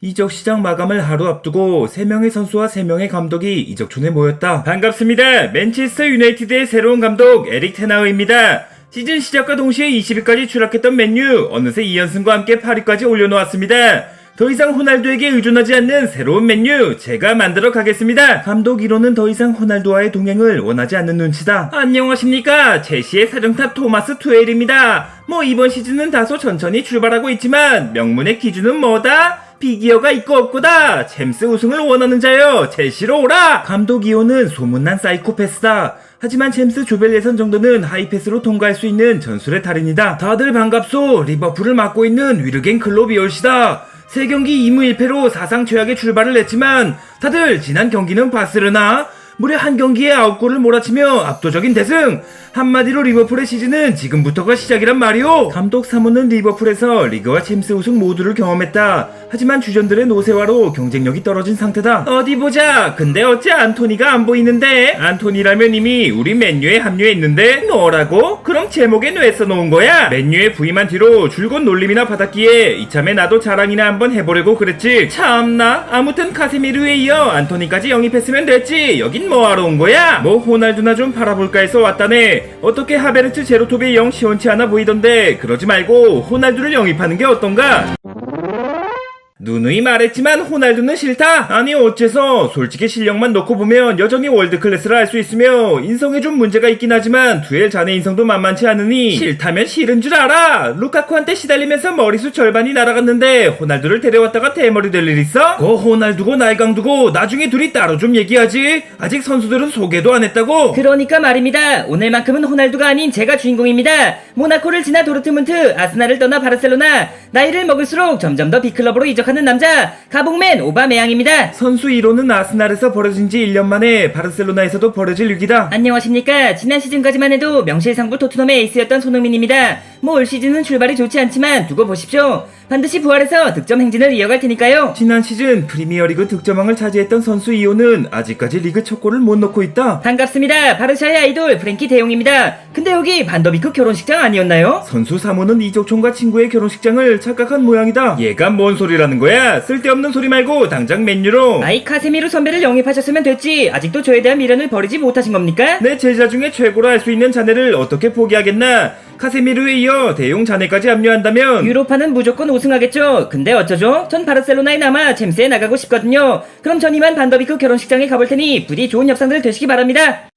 이적 시장 마감을 하루 앞두고 3명의 선수와 3명의 감독이 이적촌에 모였다. 반갑습니다. 맨체스터 유나이티드의 새로운 감독 에릭 테나흐입니다. 시즌 시작과 동시에 20위까지 추락했던 맨유 어느새 2연승과 함께 8위까지 올려놓았습니다. 더 이상 호날두에게 의존하지 않는 새로운 맨유 제가 만들어 가겠습니다. 감독 1호는 더 이상 호날두와의 동행을 원하지 않는 눈치다. 안녕하십니까, 첼시의 사령탑 토마스 투헬입니다. 뭐 이번 시즌은 다소 천천히 출발하고 있지만 명문의 기준은 뭐다? 비기어가 있고 없고다. 챔스 우승을 원하는 자여 첼시로 오라. 감독 2호는 소문난 사이코패스다. 하지만 챔스 조별 예선 정도는 하이패스로 통과할 수 있는 전술의 달인이다. 다들 반갑소. 리버풀을 맡고 있는 위르겐 클로비올시다. 3경기 2무 1패로 사상 최악의 출발을 냈지만 다들 지난 경기는 봤으려나? 무려 한 경기에 9골을 몰아치며 압도적인 대승! 한마디로 리버풀의 시즌은 지금부터가 시작이란 말이오! 감독 3호는 리버풀에서 리그와 챔스 우승 모두를 경험했다. 하지만 주전들의 노쇠화로 경쟁력이 떨어진 상태다. 어디 보자. 근데 어째 안토니가 안 보이는데? 안토니라면 이미 우리 맨유에 합류했는데? 뭐라고? 그럼 제목엔 왜 써놓은 거야? 맨유에 부임한 뒤로 줄곧 놀림이나 받았기에 이참에 나도 자랑이나 한번 해보려고 그랬지. 참나. 아무튼 카세미르에 이어 안토니까지 영입했으면 됐지. 여긴 뭐하러 온 거야? 뭐 호날두나 좀 팔아볼까 해서 왔다네. 어떻게 하베르츠 제로톱이 영 시원치 않아 보이던데 그러지 말고 호날두를 영입하는 게 어떤가? 누누이 말했지만 호날두는 싫다? 아니 어째서? 솔직히 실력만 놓고 보면 여전히 월드클래스라 할 수 있으며 인성에 좀 문제가 있긴 하지만 두엘 자네 인성도 만만치 않으니 싫다면 싫은 줄 알아. 루카쿠한테 시달리면서 머리숱 절반이 날아갔는데 호날두를 데려왔다가 대머리 될 일 있어? 그 호날두고 날강두고 나중에 둘이 따로 좀 얘기하지. 아직 선수들은 소개도 안 했다고. 그러니까 말입니다. 오늘만큼은 호날두가 아닌 제가 주인공입니다. 모나코를 지나 도르트문트, 아스날을 떠나 바르셀로나, 나이를 먹을수록 점점 더 빅클럽으로 이적하는 남자 가봉맨 오바메양입니다. 선수 1호는 아스날에서 버려진 지 1년 만에 바르셀로나에서도 버려질 위기다. 안녕하십니까. 지난 시즌까지만 해도 명실상부 토트넘의 에이스였던 손흥민입니다. 뭐 올 시즌은 출발이 좋지 않지만 두고 보십시오. 반드시 부활해서 득점 행진을 이어갈 테니까요. 지난 시즌 프리미어리그 득점왕을 차지했던 선수 2호는 아직까지 리그 첫 골을 못 넣고 있다. 반갑습니다. 바르샤의 아이돌 프랭키 대용입니다. 근데 여기 반더비크 결혼식장 아니었나요? 선수 3호는 이적촌과 친구의 결혼식장을 착각한 모양이다. 얘가 뭔 소리라는 거야? 쓸데없는 소리 말고 당장 맨유로. 아이 카세미르 선배를 영입하셨으면 됐지. 아직도 저에 대한 미련을 버리지 못하신 겁니까? 내 제자 중에 최고로 할 수 있는 자네를 어떻게 포기하겠나? 카세미르에 이어 대용 자네까지 합류한다면 유로파는 무조건 우승하겠죠. 근데 어쩌죠? 전 바르셀로나에 남아 챔스에 나가고 싶거든요. 그럼 전 이만 반더비크 결혼식장에 가볼 테니 부디 좋은 협상들 되시기 바랍니다.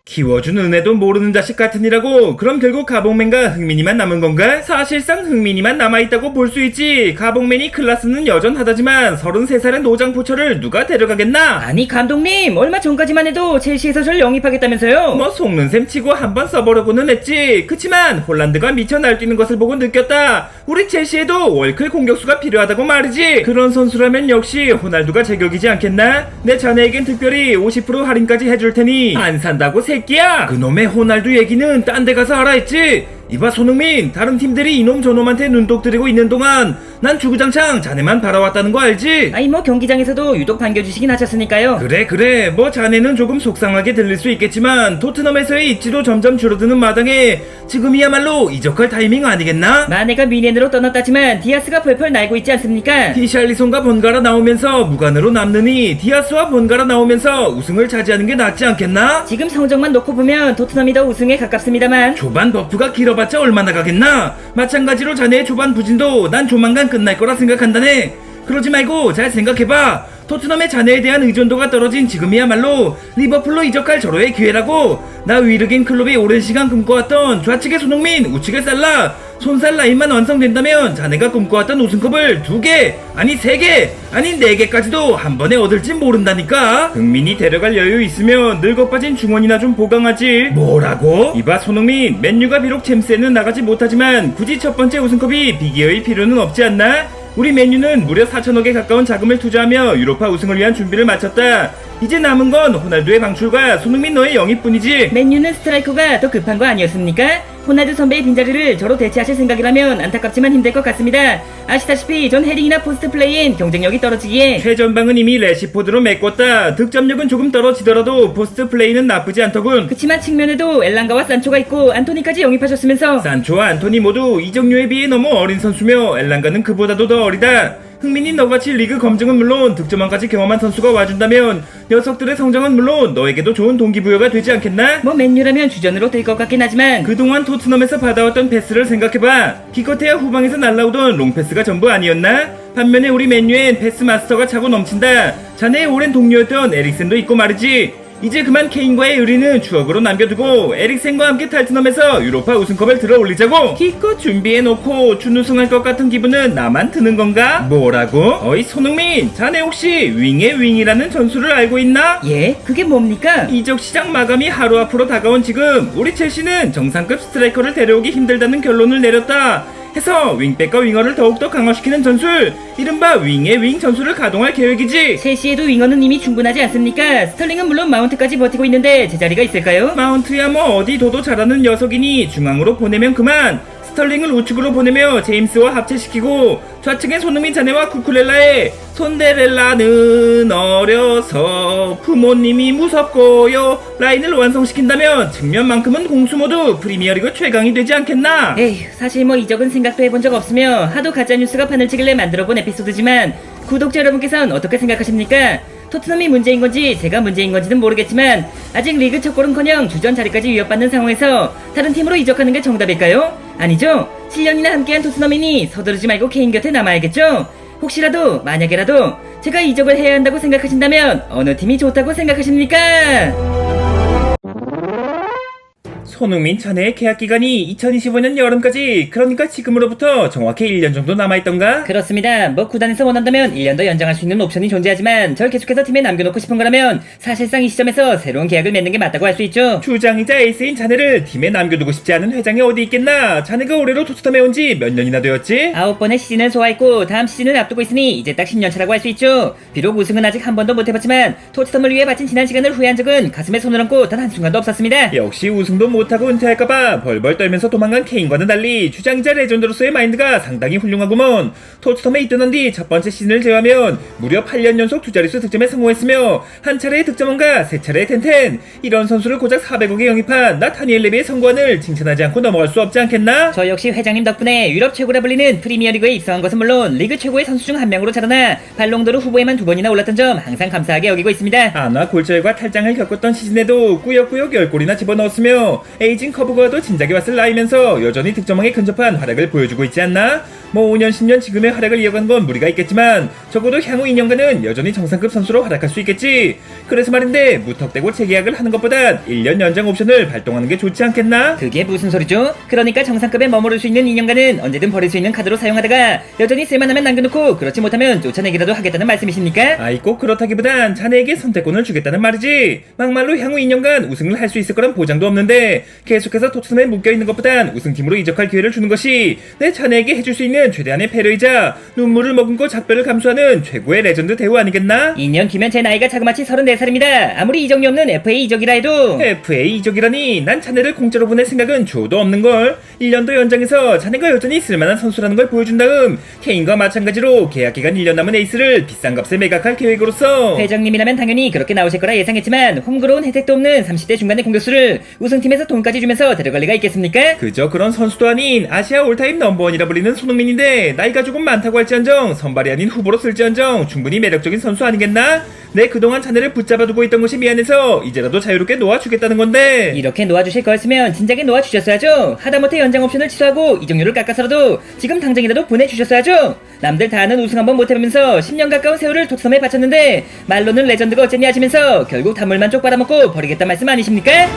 키워준 은혜도 모르는 자식 같으니라고. 그럼 결국 가봉맨과 흥민이만 남은 건가? 사실상 흥민이만 남아있다고 볼 수 있지. 가봉맨이 클라스는 여전하다지만 33살의 노장 포처를 누가 데려가겠나? 아니 감독님, 얼마 전까지만 해도 첼시에서 절 영입하겠다면서요? 뭐 속는 셈 치고 한번 써보려고는 했지. 그치만 홀란드가 미쳐 날뛰는 것을 보고 느꼈다. 우리 첼시에도 월클 공격수가 필요하다고 말이지. 그런 선수라면 역시 호날두가 제격이지 않겠나? 내 자네에겐 특별히 50% 할인까지 해줄 테니 안 산다고 새끼야. 그놈의 호날두 얘기는 딴 데 가서 알아 했지. 이봐 손흥민, 다른 팀들이 이놈 저놈한테 눈독 들이고 있는 동안 난 주구장창 자네만 바라왔다는 거 알지? 아니 뭐 경기장에서도 유독 반겨주시긴 하셨으니까요. 그래 뭐 자네는 조금 속상하게 들릴 수 있겠지만 토트넘에서의 입지도 점점 줄어드는 마당에 지금이야말로 이적할 타이밍 아니겠나? 마네가 미넨으로 떠났다지만 디아스가 펄펄 날고 있지 않습니까? 히샬리송과 번갈아 나오면서 무관으로 남느니 디아스와 번갈아 나오면서 우승을 차지하는 게 낫지 않겠나? 지금 성적만 놓고 보면 토트넘이 더 우승에 가깝습니다만 조반 버프가 길어봤자 얼마나 가겠나? 마찬가지로 자네의 조반 부진도 난 조만간 끝날 거라 생각한다네. 그러지 말고 잘 생각해봐. 토트넘의 자네에 대한 의존도가 떨어진 지금이야말로 리버풀로 이적할 절호의 기회라고. 나 위르긴 클럽이 오랜 시간 꿈꿔왔던 좌측의 손흥민, 우측의 살라, 손살 라인만 완성된다면 자네가 꿈꿔왔던 우승컵을 2개, 아니 3개, 아니 4개까지도 한 번에 얻을지 모른다니까. 흥민이 데려갈 여유 있으면 늙어빠진 중원이나 좀 보강하지. 뭐라고? 이봐 손흥민, 맨유가 비록 챔스에는 나가지 못하지만 굳이 첫 번째 우승컵이 비기어일 필요는 없지 않나? 우리 맨유는 무려 4천억에 가까운 자금을 투자하며 유로파 우승을 위한 준비를 마쳤다. 이제 남은 건 호날두의 방출과 손흥민 너의 영입뿐이지. 맨유는 스트라이커가 더 급한 거 아니었습니까? 호날두 선배의 빈자리를 저로 대체하실 생각이라면 안타깝지만 힘들 것 같습니다. 아시다시피 전 헤딩이나 포스트 플레이엔 경쟁력이 떨어지기에 최전방은 이미 레시포드로 메꿨다. 득점력은 조금 떨어지더라도 포스트 플레이는 나쁘지 않더군. 그치만 측면에도 엘랑가와 산초가 있고 안토니까지 영입하셨으면서 산초와 안토니 모두 이적료에 비해 너무 어린 선수며 엘랑가는 그보다도 더 어리다. 흥민이 너같이 리그 검증은 물론 득점왕까지 경험한 선수가 와준다면 녀석들의 성장은 물론 너에게도 좋은 동기부여가 되지 않겠나? 뭐 맨유라면 주전으로 될 것 같긴 하지만 그동안 토트넘에서 받아왔던 패스를 생각해봐. 기껏해야 후방에서 날라오던 롱패스가 전부 아니었나? 반면에 우리 맨유엔 패스 마스터가 차고 넘친다. 자네의 오랜 동료였던 에릭센도 있고 말이지. 이제 그만 케인과의 의리는 추억으로 남겨두고 에릭센과 함께 탈트넘에서 유로파 우승컵을 들어 올리자고. 기껏 준비해놓고 준우승할 것 같은 기분은 나만 드는 건가? 뭐라고? 어이 손흥민, 자네 혹시 윙의 윙이라는 전술을 알고 있나? 예? 그게 뭡니까? 이적 시장 마감이 하루 앞으로 다가온 지금 우리 첼시는 정상급 스트라이커를 데려오기 힘들다는 결론을 내렸다. 해서 윙백과 윙어를 더욱더 강화시키는 전술, 이른바 윙의 윙 전술을 가동할 계획이지. 첼시에도 윙어는 이미 충분하지 않습니까? 스털링은 물론 마운트까지 버티고 있는데 제자리가 있을까요? 마운트야 뭐 어디 둬도 잘하는 녀석이니 중앙으로 보내면 그만. 스털링을 우측으로 보내며 제임스와 합체시키고 좌측엔 손흥민 자네와 쿠쿨렐라에 손데렐라는 어려서 부모님이 무섭고요 라인을 완성시킨다면 측면만큼은 공수 모두 프리미어리그 최강이 되지 않겠나? 에휴, 사실 뭐 이적은 생각도 해본 적 없으며 하도 가짜뉴스가 판을 치길래 만들어본 에피소드지만 구독자 여러분께서는 어떻게 생각하십니까? 토트넘이 문제인 건지 제가 문제인 건지는 모르겠지만 아직 리그 첫 골은커녕 주전 자리까지 위협받는 상황에서 다른 팀으로 이적하는 게 정답일까요? 아니죠. 7년이나 함께한 토트넘이니 서두르지 말고 케인 곁에 남아야겠죠. 혹시라도 만약에라도 제가 이적을 해야 한다고 생각하신다면 어느 팀이 좋다고 생각하십니까? 손흥민 자네의 계약 기간이 2025년 여름까지, 그러니까 지금으로부터 정확히 1년 정도 남아있던가? 그렇습니다. 뭐 구단에서 원한다면 1년 더 연장할 수 있는 옵션이 존재하지만 절 계속해서 팀에 남겨놓고 싶은 거라면 사실상 이 시점에서 새로운 계약을 맺는 게 맞다고 할 수 있죠. 주장이자 에이스인 자네를 팀에 남겨두고 싶지 않은 회장이 어디 있겠나? 자네가 올해로 토트넘에 온 지 몇 년이나 되었지? 9번의 시즌을 소화했고 다음 시즌을 앞두고 있으니 이제 딱 10년 차라고 할 수 있죠. 비록 우승은 아직 한 번도 못 해봤지만 토트넘을 위해 바친 지난 시간을 후회한 적은 가슴에 손을 얹고 단 한순간도 없었습니다. 역시 우승도 못하고 은퇴할까봐 벌벌 떨면서 도망간 케인과는 달리 주장이자 레전드로서의 마인드가 상당히 훌륭하구먼. 토트넘에 입단한 뒤 첫 번째 시즌을 제외하면 무려 8년 연속 두 자릿수 득점에 성공했으며 한 차례의 득점왕과 세 차례의 텐텐, 이런 선수를 고작 400억에 영입한 나타니엘 레비의 성관을 칭찬하지 않고 넘어갈 수 없지 않겠나? 저 역시 회장님 덕분에 유럽 최고라 불리는 프리미어리그에 입성한 것은 물론 리그 최고의 선수 중 한 명으로 자라나 발롱도르 후보에만 2번이나 올랐던 점 항상 감사하게 여기고 있습니다. 안와 골절과 탈장을 겪었던 시즌에도 꾸역꾸역 10골이나 집어넣었으며 에이징 커브가도 진작에 왔을 나이면서 여전히 득점왕에 근접한 활약을 보여주고 있지 않나? 뭐 5년 10년 지금의 활약을 이어간 건 무리가 있겠지만 적어도 향후 2년간은 여전히 정상급 선수로 활약할 수 있겠지. 그래서 말인데 무턱대고 재계약을 하는 것보단 1년 연장 옵션을 발동하는 게 좋지 않겠나? 그게 무슨 소리죠? 그러니까 정상급에 머무를 수 있는 2년간은 언제든 버릴 수 있는 카드로 사용하다가 여전히 쓸만하면 남겨놓고 그렇지 못하면 쫓아내기라도 하겠다는 말씀이십니까? 아이 꼭 그렇다기보단 자네에게 선택권을 주겠다는 말이지. 막말로 향후 2년간 우승을 할 수 있을 거란 보장도 없는데 계속해서 토트넘에 묶여있는 것보단 우승팀으로 이적할 기회를 주는 것이 내 자네에게 해줄 수 있는 최대한의 배려이자 눈물을 머금고 작별을 감수하는 최고의 레전드 대우 아니겠나? 2년 뒤면 제 나이가 자그마치 34살입니다. 아무리 이적이 없는 FA 이적이라 해도 FA 이적이라니 난 자네를 공짜로 보낼 생각은 조도 없는걸. 1년 더 연장해서 자네가 여전히 쓸만한 선수라는 걸 보여준 다음 케인과 마찬가지로 계약기간 1년 남은 에이스를 비싼 값에 매각할 계획으로서 회장님이라면 당연히 그렇게 나오실 거라 예상했지만 홈그로운 혜택도 없는 30대 중반의 공격수를 우승팀에서 돈까지 주면서 데려갈 리가 있겠습니까? 그저 그런 선수도 아닌 아시아 올타임 넘버원이라 불리는 손흥민인데 나이가 조금 많다고 할지언정 선발이 아닌 후보로 쓸지언정 충분히 매력적인 선수 아니겠나? 내 그동안 자네를 붙잡아두고 있던 것이 미안해서 이제라도 자유롭게 놓아주겠다는 건데 이렇게 놓아주실 거였으면 진작에 놓아주셨어야죠. 하다못해 연장 옵션을 취소하고 이적료를 깎아서라도 지금 당장이라도 보내주셨어야죠. 남들 다 아는 우승 한번 못해보면서 10년 가까운 세월을 토트넘에 바쳤는데 말로는 레전드가 어쨌니 하시면서 결국 단물만 쪽 빨아먹고 버리겠단 말씀 아니십니까?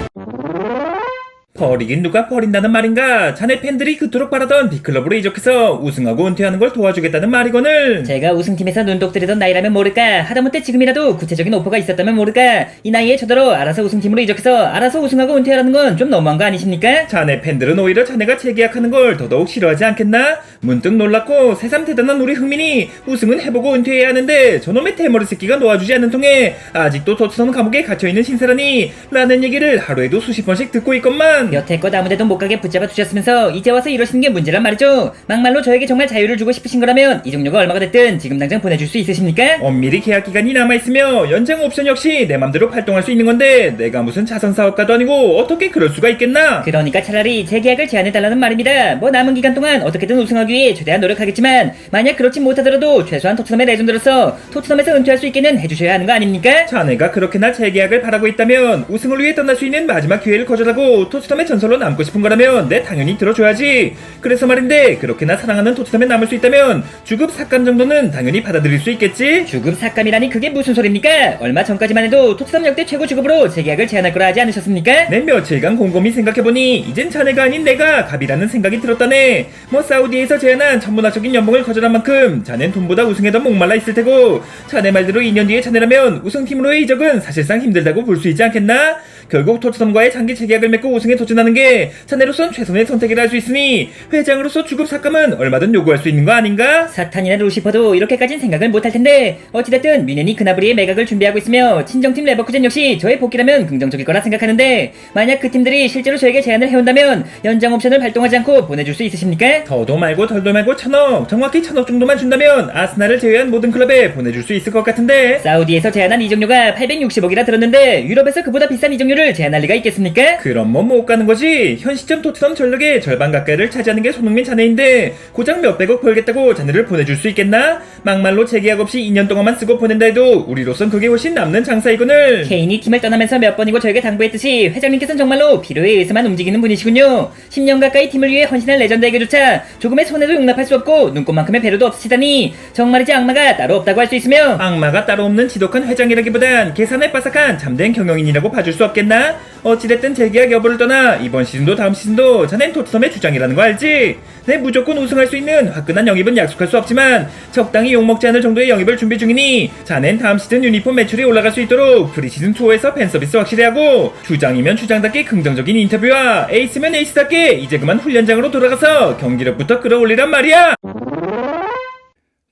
버리긴 누가 버린다는 말인가? 자네 팬들이 그토록 바라던 빅클럽으로 이적해서 우승하고 은퇴하는 걸 도와주겠다는 말이거늘. 제가 우승팀에서 눈독 들이던 나이라면 모를까, 하다못해 지금이라도 구체적인 오퍼가 있었다면 모를까, 이 나이에 저더러 알아서 우승팀으로 이적해서 알아서 우승하고 은퇴하라는 건 좀 너무한 거 아니십니까? 자네 팬들은 오히려 자네가 재계약하는 걸 더더욱 싫어하지 않겠나? 문득 놀랐고 새삼 대단한 우리 흥민이 우승은 해보고 은퇴해야 하는데 저놈의 대머리 새끼가 놓아주지 않는 통에 아직도 토트넘 감옥에 갇혀있는 신세라니 라는 얘기를 하루에도 수십 번씩 듣고 있건만. 여태껏 아무데도 못 가게 붙잡아 두셨으면서 이제 와서 이러시는 게 문제란 말이죠. 막말로 저에게 정말 자유를 주고 싶으신 거라면 이적료가 얼마가 됐든 지금 당장 보내줄 수 있으십니까? 엄밀히 계약 기간이 남아있으며 연장 옵션 역시 내 맘대로 활동할 수 있는 건데 내가 무슨 자선 사업가도 아니고 어떻게 그럴 수가 있겠나? 그러니까 차라리 재계약을 제안해달라는 말입니다. 뭐 남은 기간 동안 어떻게든 우승하기 위해 최대한 노력하겠지만 만약 그렇지 못하더라도 최소한 토트넘의 레전드로서 토트넘에서 은퇴할 수 있게는 해주셔야 하는 거 아닙니까? 자네가 그렇게나 재계약을 바라고 있다면 우승을 위해 떠날 수 있는 마지막 기회를 거절하고 토트넘의 전설로 남고 싶은 거라면 내 당연히 들어줘야지. 그래서 말인데 그렇게나 사랑하는 토트넘에 남을 수 있다면 주급 삭감 정도는 당연히 받아들일 수 있겠지? 주급 삭감이라니 그게 무슨 소리입니까? 얼마 전까지만 해도 토트넘 역대 최고 주급으로 재계약을 제안할 거라 하지 않으셨습니까? 내 며칠간 곰곰이 생각해보니 이젠 자네가 아닌 내가 갑이라는 생각이 들었다네. 뭐 사우디에서 제안한 천문학적인 연봉을 거절한 만큼 자넨 돈보다 우승에 더 목말라 있을 테고 자네 말대로 2년 뒤에 자네라면 우승팀으로의 이적은 사실상 힘들다고 볼 수 있지 않겠나? 결국 토트넘과의 장기 재계약을 맺고 우승에 도전하는 게 자네로선 최선의 선택이라 할 수 있으니 회장으로서 주급 삭감은 얼마든 요구할 수 있는 거 아닌가? 사탄이나 루시퍼도 이렇게까진 생각을 못할 텐데 어찌됐든 뮌헨이 그나브리의 매각을 준비하고 있으며 친정팀 레버쿠젠 역시 저의 복귀라면 긍정적일 거라 생각하는데 만약 그 팀들이 실제로 저에게 제안을 해온다면 연장 옵션을 발동하지 않고 보내줄 수 있으십니까? 더도 말고 덜도 말고 1,000억, 정확히 1,000억 정도만 준다면 아스날을 제외한 모든 클럽에 보내줄 수 있을 것 같은데. 사우디에서 제안한 이적료가 860억이라 들었는데 유럽에서 그보다 비싼 이적료를 제안할 리가 있겠습니까? 그럼 뭐 못 가는 거지. 현 시점 토트넘 전력의 절반 가까이를 차지하는 게 손흥민 자네인데 고작 몇백억 벌겠다고 자네를 보내줄 수 있겠나? 막말로 재계약 없이 2년 동안만 쓰고 보낸다 해도 우리로선 그게 훨씬 남는 장사이거늘. 케인이 팀을 떠나면서 몇 번이고 저에게 당부했듯이 회장님께서는 정말로 필요에 의해서만 움직이는 분이시군요. 10년 가까이 팀을 위해 헌신한 레전드에게조차 조금의 손해도 용납할 수 없고 눈꽃만큼의 배려도 없으시다니 정말이지 악마가 따로 없다고 할 수 있으며 악마가 따로 없는 지독한 회장이라기보단 계산에 빠삭한 잠든 경영인이라고 봐줄 수 없겠나? 어찌됐든 재계약 여부를 떠나 이번 시즌도 다음 시즌도 자넨 토트넘의 주장이라는 거 알지? 내 무조건 우승할 수 있는 화끈한 영입은 약속할 수 없지만 적당히 욕먹지 않을 정도의 영입을 준비 중이니 자넨 다음 시즌 유니폼 매출이 올라갈 수 있도록 프리시즌 투어에서 팬서비스 확실히 하고 주장이면 주장답게 긍정적인 인터뷰와 에이스면 에이스답게 이제 그만 훈련장으로 돌아가서 경기력부터 끌어올리란 말이야.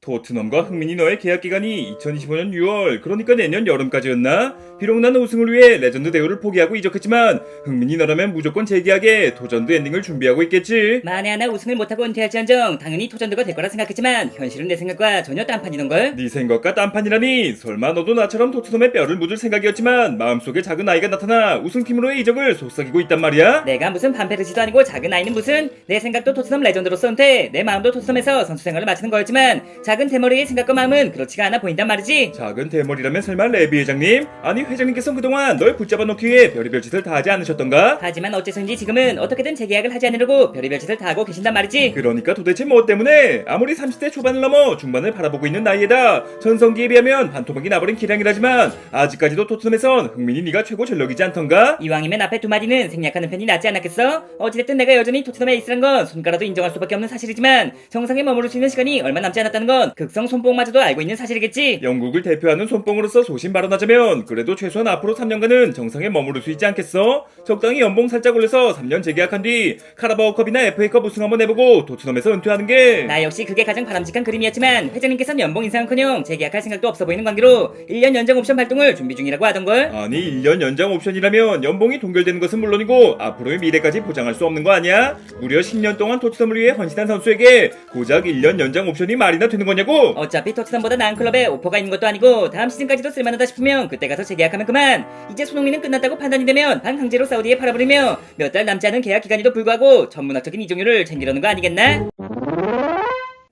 토트넘과 흥민이 너의 계약 기간이 2025년 6월, 그러니까 내년 여름까지였나? 비록 나는 우승을 위해 레전드 대우를 포기하고 이적했지만 흥민이 너라면 무조건 재계약에 도전드 엔딩을 준비하고 있겠지. 만에 하나 우승을 못하고 은퇴할지언정 당연히 토전드가 될 거라 생각했지만 현실은 내 생각과 전혀 딴판이던걸? 네 생각과 딴판이라니. 설마 너도 나처럼 토트넘에 뼈를 묻을 생각이었지만 마음속에 작은 아이가 나타나 우승팀으로의 이적을 속삭이고 있단 말이야? 내가 무슨 반페르시도 아니고 작은 아이는 무슨. 내 생각도 토트넘 레전드로서 은퇴, 내 마음도 토트넘에서 선수 생활을 마치는 거였지만 작은 대머리의 생각과 마음은 그렇지가 않아 보인단 말이지. 작은 대머리라면 설마 레비 회장님? 아니 회장님께서 그동안 널 붙잡아 놓기 위해 별의별 짓을 다 하지 않으셨던가? 하지만 어째서인지 지금은 어떻게든 재계약을 하지 않으려고 별의별 짓을 다 하고 계신단 말이지. 그러니까 도대체 뭐 때문에? 아무리 30대 초반을 넘어 중반을 바라보고 있는 나이에다 전성기에 비하면 반토막이 나버린 기량이라지만 아직까지도 토트넘에선 흥민이 네가 최고 전력이지 않던가? 이왕이면 앞에 두 마디는 생략하는 편이 낫지 않았겠어? 어찌됐든 내가 여전히 토트넘에 있으란 건 손가락도 인정할 수밖에 없는 사실이지만 정상에 머무를 수 있는 시간이 얼마 남지 않았다는 건 건 극성 손뽕마저도 알고 있는 사실이겠지. 영국을 대표하는 손뽕으로서 소신 발언하자면 그래도 최소한 앞으로 3년간은 정상에 머무를 수 있지 않겠어? 적당히 연봉 살짝 올려서 3년 재계약한 뒤 카라바오컵이나 FA컵 우승 한번 해보고 토트넘에서 은퇴하는 게. 나 역시 그게 가장 바람직한 그림이었지만 회장님께서는 연봉 인상은커녕 재계약할 생각도 없어 보이는 관계로 1년 연장 옵션 발동을 준비 중이라고 하던걸. 아니 1년 연장 옵션이라면 연봉이 동결되는 것은 물론이고 앞으로의 미래까지 보장할 수 없는 거 아니야? 무려 10년 동안 토트넘을 위해 헌신한 선수에게 고작 1년 연장 옵션이 말이나 되는 거냐고? 어차피 토트넘보다 나은 클럽에 오퍼가 있는 것도 아니고 다음 시즌까지도 쓸만하다 싶으면 그때 가서 재계약하면 그만. 이제 손흥민은 끝났다고 판단이 되면 반강제로 사우디에 팔아버리며 몇 달 남지 않은 계약 기간에도 불구하고 전문학적인 이적료를 챙기려는 거 아니겠나?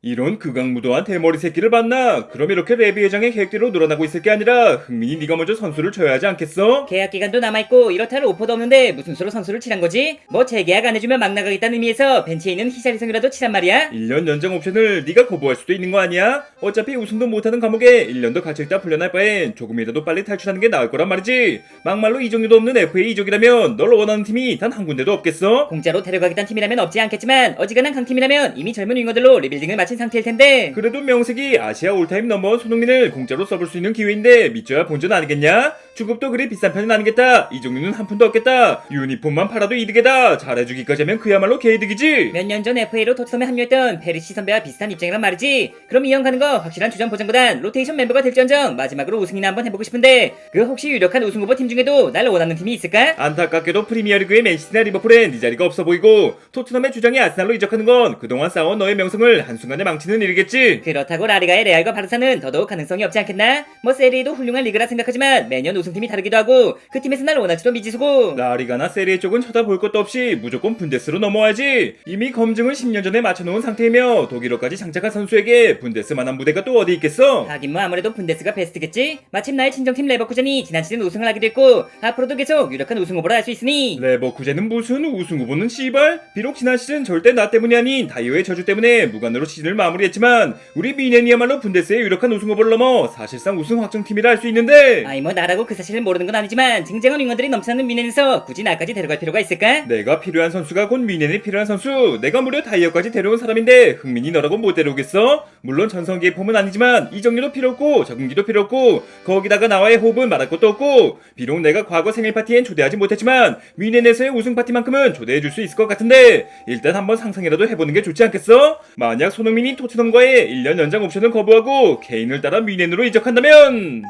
이런 극악무도한 대머리 새끼를 봤나? 그럼 이렇게 레비 회장의 계획대로 놀아나고 있을 게 아니라 흥민이 네가 먼저 선수를 쳐야 하지 않겠어? 계약 기간도 남아있고 이렇다 할 오퍼도 없는데 무슨 수로 선수를 치란 거지? 뭐 재계약 안 해주면 막 나가겠다는 의미에서 벤치에 있는 히샬리성이라도 치란 말이야? 1년 연장 옵션을 네가 거부할 수도 있는 거 아니야? 어차피 우승도 못하는 감옥에 1년 더 갇혀있다 풀려날 바엔 조금이라도 빨리 탈출하는 게 나을 거란 말이지. 막말로 이적료도 없는 FA 이적이라면 널 원하는 팀이 단 한 군데도 없겠어? 공짜로 데려가겠다는 팀이라면 없지 않겠지만 어지간한 강팀이라면 이미 젊은 윙어들로 리빌딩을 마친 상태일 텐데. 그래도 명색이 아시아 올타임 넘버원 손흥민을 공짜로 써볼 수 있는 기회인데 믿져야 본전 아니겠냐? 주급도 그리 비싼 편은 아니겠다. 이적료는 한 푼도 없겠다. 유니폼만 팔아도 이득이다. 잘해주기까지 하면 그야말로 개이득이지. 몇 년 전 FA로 토트넘에 합류했던 페리시 선배와 비슷한 입장이란 말이지. 그럼 이형 가는 거 확실한 주전 보장보단 로테이션 멤버가 될지언정 마지막으로 우승이나 한번 해보고 싶은데 그 혹시 유력한 우승 후보 팀 중에도 날 원하는 팀이 있을까? 안타깝게도 프리미어리그의 맨시티나 리버풀엔 네 자리가 없어 보이고 토트넘의 주장이 아스날로 이적하는 건 그동안 쌓아온 너의 명성을 한순간에 망치는 일이겠지. 그렇다고 라리가의 레알과 바르사는 더더욱 가능성이 없지 않겠나? 뭐 세리에도 훌륭한 리그라 생각하지만 매년 우승팀이 다르기도 하고 그 팀에서 날 원할지도 미지수고. 라리가나 세리에 쪽은 쳐다볼 것도 없이 무조건 분데스로 넘어와야지. 이미 검증을 10년 전에 맞춰놓은 상태이며 독일어까지 장착한 선수에게 분데스만한 무대가 또 어디 있겠어? 하긴 뭐 아무래도 분데스가 베스트겠지? 마침 나의 친정팀 레버쿠젠이 지난 시즌 우승을 하기도 했고 앞으로도 계속 유력한 우승 후보라 할 수 있으니. 레버쿠젠은 무슨 우승 후보는 씨발. 비록 지난 시즌 절대 나 때문이 아닌 다이오의 저주 때문에 무관으로 시즌을 마무리했지만 우리 미넨이야말로 분데스의 유력한 우승 후보를 넘어 사실상 우승 확정팀이라 할 수 있는데. 아이 뭐 나라고 그 사실을 모르는 건 아니지만 쟁쟁한 윙어들이 넘쳐나는 미넨에서 굳이 나까지 데려갈 필요가 있을까? 내가 필요한 선수가 곧 미넨이 필요한 선수. 내가 무려 다이어까지 데려온 사람인데 흥민이 너라고 못 데려오겠어? 물론 전성기의 폼은 아니지만 이적료도 필요 없고 적응기도 필요 없고 거기다가 나와의 호흡은 말할 것도 없고 비록 내가 과거 생일 파티엔 초대하지 못했지만 미넨에서의 우승 파티만큼은 초대해줄 수 있을 것 같은데 일단 한번 상상이라도 해보는 게 좋지 않겠어? 만약 손흥민이 토트넘과의 1년 연장 옵션을 거부하고 케인을 따라 미넨으로 이적한다면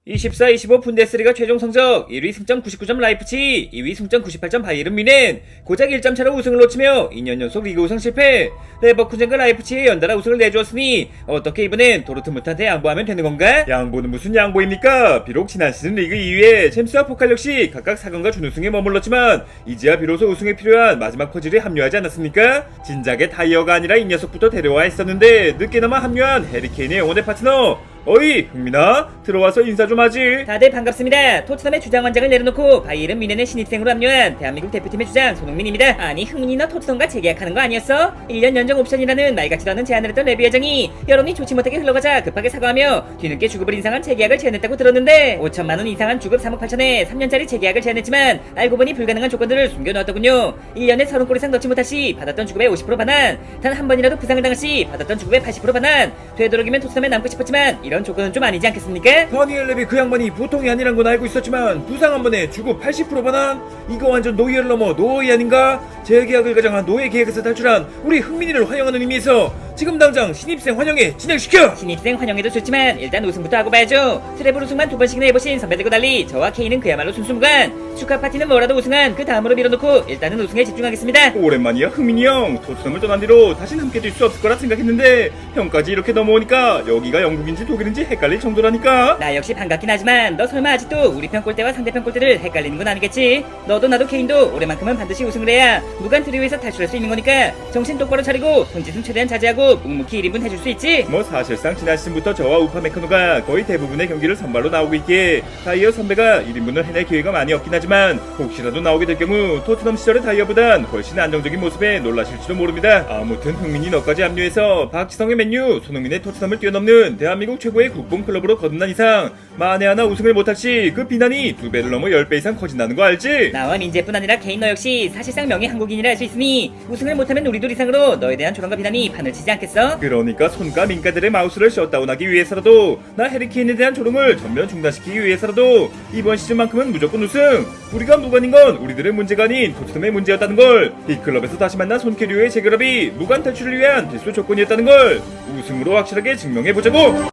24-25 분데스리가 최종 성적 1위 승점 99점 라이프치, 2위 승점 98점 바이에른 뮌헨, 고작 1점 차로 우승을 놓치며 2년 연속 리그 우승 실패. 레버쿠젠과 라이프치의 연달아 우승을 내주었으니 어떻게 이번엔 도르트문트한테 양보하면 되는 건가? 양보는 무슨 양보입니까? 비록 지난 시즌 리그 2위에 챔스와 포칼 역시 각각 4강과 준우승에 머물렀지만 이제야 비로소 우승에 필요한 마지막 퍼즐에 합류하지 않았습니까? 진작에 다이어가 아니라 이 녀석부터 데려와 했었는데 늦게나마 합류한 해리케인의 영혼의 파트너. 어이 흥민아, 들어와서 인사 좀 하지. 다들 반갑습니다. 토트넘의 주장 원장을 내려놓고 바이에른 뮌헨의 신입생으로 합류한 대한민국 대표팀의 주장 손흥민입니다. 아니 흥민이 너 토트넘과 재계약하는 거 아니었어? 1년 연장 옵션이라는 말 같지도 않은 제안을 했던 레비 회장이 여론이 좋지 못하게 흘러가자 급하게 사과하며 뒤늦게 주급을 인상한 재계약을 제안했다고 들었는데 5천만원 인상한 주급 3억 8천에 3년짜리 재계약을 제안했지만 알고 보니 불가능한 조건들을 숨겨놓았더군요. 1년에 30골 이상 넣지 못할 시 받았던 주급의 50% 반환, 단 한 번이라도 부상을 당할 시 받았던 주급의 80% 반환, 되도록이면 토트넘에 남고 싶었지만 이런 조건은 좀 아니지 않겠습니까? 다니엘 레비 그 양반이 보통이 아니란 건 알고 있었지만 부상 한 번에 주고 80% 반환? 이거 완전 노예를 넘어 노예 아닌가? 재계약을 가장한 노예 계획에서 탈출한 우리 흥민이를 환영하는 의미에서 지금 당장 신입생 환영회 진행시켜! 신입생 환영해도 좋지만 일단 우승부터 하고 봐야죠. 트래블 우승만 2번씩이나 해보신 선배들과 달리 저와 K는 그야말로 순수무관. 축하 파티는 뭐라도 우승한 그 다음으로 밀어놓고 일단은 우승에 집중하겠습니다. 오랜만이야 흥민이 형. 토트넘을 떠난 뒤로 다시는 함께 될 수 없을 거라 생각했는데 형까지 이렇게 넘어오니까 여기가 영국인지 독일인지 헷갈릴 정도라니까. 나 역시 반갑긴 하지만 너 설마 아직도 우리 편 골대와 상대편 골대를 헷갈리는 건 아니겠지? 너도 나도 케인도 올해만큼은 반드시 우승을 해야 무관 트리오에서 탈출할 수 있는 거니까 정신 똑바로 차리고 손짓은 최대한 자제하고 묵묵히 1인분 해줄 수 있지? 뭐 사실상 지난 시즌부터 저와 우파메카노가 거의 대부분의 경기를 선발로 나오고 있기에 다이어 선배가 1인분을 해낼 기회가 많이 없긴 하지만 혹시라도 나오게 될 경우 토트넘 시절의 다이어보단 훨씬 안정적인 모습에 놀라실지도 모릅니다. 아무튼 흥민이 너까지 합류해서 박지성의 맨유, 손흥민의 토트넘을 뛰어넘는 대한민국 최고의 국뽕클럽으로 거듭난 이상 만에 하나 우승을 못할 시 그 비난이 2배를 넘어 10배 이상 커진다는 거 알지? 나와 민재뿐 아니라 케인 너 역시 사실상 명예 한국인 외국인이라 할 수 있으니 우승을 못하면 우리 둘 이상으로 너에 대한 조롱과 비난이 판을 치지 않겠어? 그러니까 손과 민가들의 마우스를 셧다운하기 위해서라도 나 해리케인에 대한 조롱을 전면 중단시키기 위해서라도 이번 시즌만큼은 무조건 우승. 우리가 무관인 건 우리들의 문제가 아닌 토트넘의 문제였다는 걸, 이 클럽에서 다시 만난 손캐류의 재결합이 무관 탈출을 위한 필수 조건이었다는 걸 우승으로 확실하게 증명해보자고.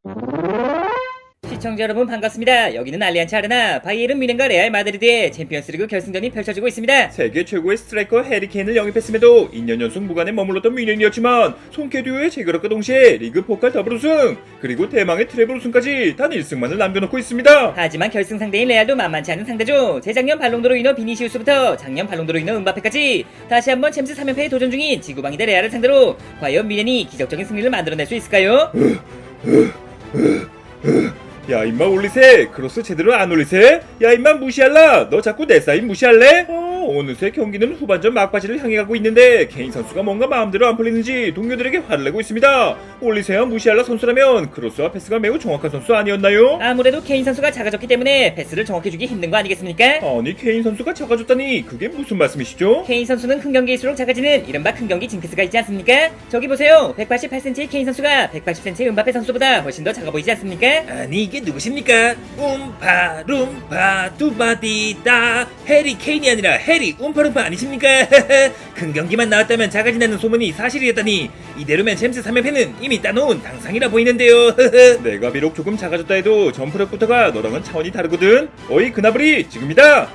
시청자 여러분 반갑습니다. 여기는 알리안츠 아레나. 바이에른 뮌헨과 레알 마드리드의 챔피언스리그 결승전이 펼쳐지고 있습니다. 세계 최고의 스트라이커 해리케인을 영입했음에도 2년 연속 무관에 머물렀던 뮌헨이었지만 손캐류의 재결합과 동시에 리그 포칼 더블 우승 그리고 대망의 트래블 우승까지 단 1승만을 남겨놓고 있습니다. 하지만 결승 상대인 레알도 만만치 않은 상대죠. 재작년 발롱도르 위너 비니시우스부터 작년 발롱도르 위너 은바페까지 다시 한번 챔스 3연패에 도전 중인 지구방위대 레알을 상대로 과연 뮌헨이 기적적인 승리를 만들어낼 수 있을까요? 야 임마 올리세, 크로스 제대로 안 올리세? 야 임마 무시할라, 너 자꾸 내 사인 무시할래? 어느새 경기는 후반전 막바지를 향해 가고 있는데 케인 선수가 뭔가 마음대로 안 풀리는지 동료들에게 화를 내고 있습니다. 올리세와 무시할라 선수라면 크로스와 패스가 매우 정확한 선수 아니었나요? 아무래도 케인 선수가 작아졌기 때문에 패스를 정확히 주기 힘든 거 아니겠습니까? 아니 케인 선수가 작아졌다니 그게 무슨 말씀이시죠? 케인 선수는 큰 경기일수록 작아지는 이른바 큰 경기 징크스가 있지 않습니까? 저기 보세요. 188cm의 케인 선수가 180cm의 은바페 선수보다 훨씬 더 작아 보이지 않습니까? 아니 이게 누구십니까? 룸파 두바디다 해리 케인이 아니라 해리 움파룸파 아니십니까? 큰 경기만 나왔다면 작아진다는 소문이 사실이었다니 이대로면 챔스 3연패는 이미 따놓은 당상이라 보이는데요. 내가 비록 조금 작아졌다 해도 점프력부터가 너랑은 차원이 다르거든. 어이 그나브리 지금이다.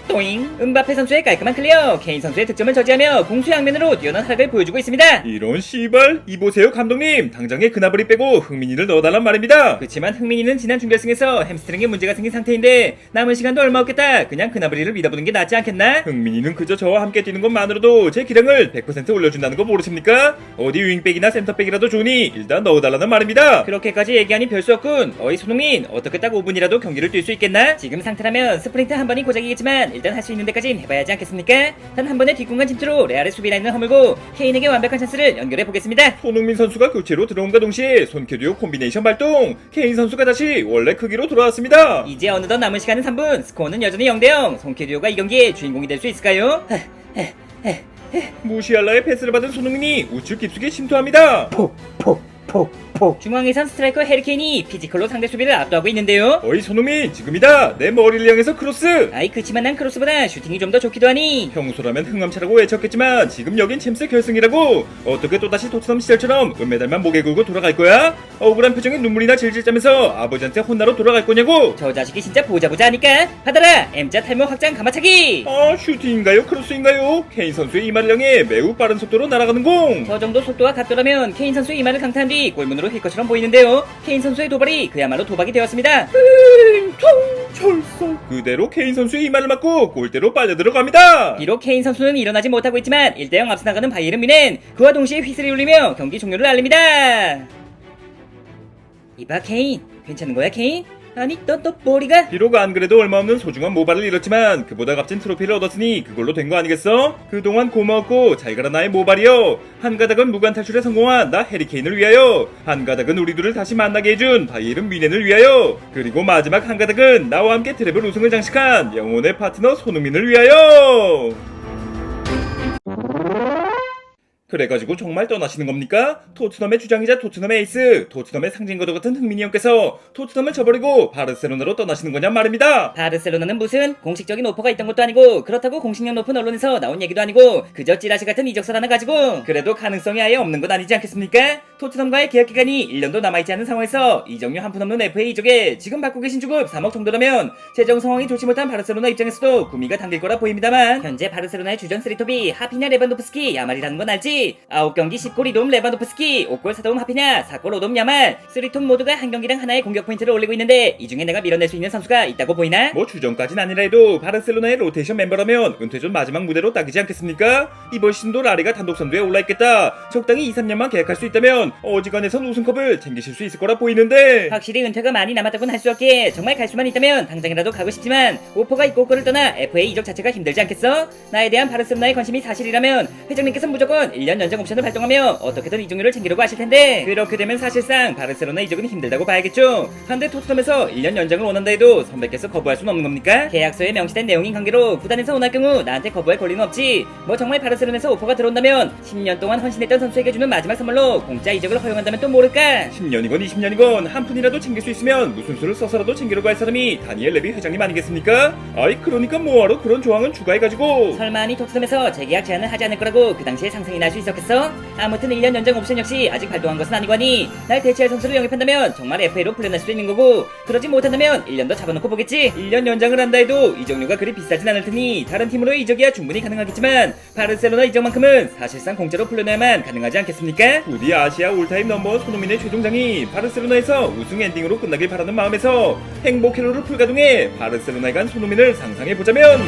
또잉. 은바페 선수의 깔끔한 클리어. 케인 선수의 득점을 저지하며 공수 양면으로 뛰어난 활약을 보여주고 있습니다. 이런 씨발, 이보세요 감독님, 당장에 그나브리 빼고 흥민이를 넣어달란 말입니다. 그치만 흥민이는 지난 준결승에서 햄스트링에 문제가 생긴 상태인데 남은 시간도 얼마 없겠다. 그냥 그나브리를 믿어보는 게 낫지 않겠나? 흥민이는 그저 저와 함께 뛰는 것만으로도 제 기량을 100% 올려준다는 거 모르십니까? 어디 윙백이나 센터백이라도 좋으니 일단 넣어달라는 말입니다. 그렇게까지 얘기하니 별 수 없군. 어이 손흥민, 어떻게 딱 5분이라도 경기를 뛸 수 있겠나? 지금 상태라면 스프린트 한 번이 고작이겠지만 일단 할 수 있는 데까진 해봐야 하지 않겠습니까? 단 한 번의 뒷공간 침투로 레알의 수비 라인을 허물고 케인에게 완벽한 찬스를 연결해 보겠습니다. 손흥민 선수가 교체로 들어온과 동시에 손캐듀오 콤비네이션 발동, 케인 선수가 다시 원래 크기로 돌아왔습니다. 이제 어느덧 남은 시간은 3분. 스코어는 여전히 0대0. 송캐듀오가 이 경기의 주인공이 될 수 있을까요? 무시할라의 패스를 받은 손흥민이 우측 깊숙이 침투합니다. 중앙에선 스트라이커 해리케인이 피지컬로 상대 수비를 압도하고 있는데요. 어이 손흥민 지금이다. 내 머리를 향해서 크로스. 아이 그치만 난 크로스보다 슈팅이 좀 더 좋기도 하니. 평소라면 흥엄차라고 외쳤겠지만 지금 여긴 챔스 결승이라고. 어떻게 또다시 토트넘 시절처럼 은메달만 목에 걸고 돌아갈 거야? 억울한 표정에 눈물이나 질질 짜면서 아버지한테 혼나러 돌아갈 거냐고. 저 자식이 진짜 보자 하니까. 받아라 M자 탈모 확장 가마차기. 슈팅인가요 크로스인가요? 케인 선수의 이마를 향해 매우 빠른 속도로 날아가는 공. 저 정도 속도와 각도라면 케인 선수의 이마를 강타한 뒤 골문으로 힐 것처럼 보이는데요. 케인 선수의 도발이 그야말로 도박이 되었습니다. 철썩. 그대로 케인 선수의 이마를 맞고 골대로 빨려 들어갑니다. 비록 케인 선수는 일어나지 못하고 있지만 1대0 앞서 나가는 바이에른 뮌헨. 그와 동시에 휘슬이 울리며 경기 종료를 알립니다. 이봐 케인, 괜찮은 거야 케인? 아니 너 머리가? 비록 안 그래도 얼마 없는 소중한 모발을 잃었지만 그보다 값진 트로피를 얻었으니 그걸로 된 거 아니겠어? 그동안 고마웠고 잘 가라 나의 모발이여. 한 가닥은 무관 탈출에 성공한 나 해리케인을 위하여, 한 가닥은 우리 둘을 다시 만나게 해준 바이에른 뮌헨을 위하여, 그리고 마지막 한 가닥은 나와 함께 트래블 우승을 장식한 영혼의 파트너 손흥민을 위하여. 그래가지고 정말 떠나시는 겁니까? 토트넘의 주장이자 토트넘의 에이스, 토트넘의 상징과도 같은 흥민이 형께서 토트넘을 저버리고 바르셀로나로 떠나시는 거냔 말입니다. 바르셀로나는 무슨 공식적인 오퍼가 있던 것도 아니고 그렇다고 공식력 높은 언론에서 나온 얘기도 아니고 그저 찌라시 같은 이적설 하나 가지고 그래도 가능성이 아예 없는 건 아니지 않겠습니까? 토트넘과의 계약 기간이 1년도 남아있지 않은 상황에서 이적료 한 푼 없는 FA 이적에 지금 받고 계신 주급 3억 정도라면 재정 상황이 좋지 못한 바르셀로나 입장에서도 구미가 당길 거라 보입니다만, 현재 바르셀로나의 주전 쓰리톱이 하피냐 레반도프스키 야말이라는 건 알지? 9경기 10골 2도움 레반도프스키, 5골 4도움 하피냐, 4골 5도움 야말. 쓰리톱 모두가 한 경기당 하나의 공격 포인트를 올리고 있는데 이 중에 내가 밀어낼 수 있는 선수가 있다고 보이나? 뭐 주전까진 아니라 해도 바르셀로나의 로테이션 멤버라면 은퇴전 마지막 무대로 딱이지 않겠습니까? 이번 시즌도 라리가 단독 선두에 올라있겠다. 적당히 2-3년만 계약할 수 있다면 어지간해선 우승컵을 챙기실 수 있을 거라 보이는데, 확실히 은퇴가 많이 남았다고는 할 수 없기에 정말 갈 수만 있다면 당장이라도 가고 싶지만 오퍼가 있고 없고를 떠나 FA 이적 자체가 힘들지 않겠어? 나에 대한 바르셀로나의 관심이 사실이라면 회장님께서 무조건 1년 1년 연장 옵션을 발동하며 어떻게든 이적료를 챙기려고 하실 텐데 그렇게 되면 사실상 바르셀로나 이적은 힘들다고 봐야겠죠. 한데 토트넘에서 1년 연장을 원한다 해도 선배께서 거부할 수는 없는 겁니까? 계약서에 명시된 내용인 관계로 구단에서 원할 경우 나한테 거부할 권리는 없지. 뭐 정말 바르셀로나에서 오퍼가 들어온다면 10년 동안 헌신했던 선수에게 주는 마지막 선물로 공짜 이적을 허용한다면 또 모를까? 10년이건 20년이건 한 푼이라도 챙길 수 있으면 무슨 수를 써서라도 챙기려고 할 사람이 다니엘 레비 회장님 아니겠습니까? 아이 그러니까 뭐하러 그런 조항은 추가해가지고. 설마 니 토트넘에서 재계약 제한을 하지 않을 거라고 그 당시에 상상이 날 수 있었겠어? 아무튼 1년 연장 옵션 역시 아직 발동한 것은 아니고 하니 날 대체할 선수를 영입한다면 정말 FA로 풀려날 수도 있는 거고 그러지 못한다면 1년 더 잡아놓고 보겠지. 1년 연장을 한다 해도 이적료가 그리 비싸진 않을 테니 다른 팀으로의 이적이야 충분히 가능하겠지만 바르셀로나 이적만큼은 사실상 공짜로 풀려나야만 가능하지 않겠습니까? 부디 아시아 올타임 넘버원 손흥민의 최종장이 바르셀로나에서 우승 엔딩으로 끝나길 바라는 마음에서 행복 회로를 풀가동해 바르셀로나에 간 손흥민을 상상해보자면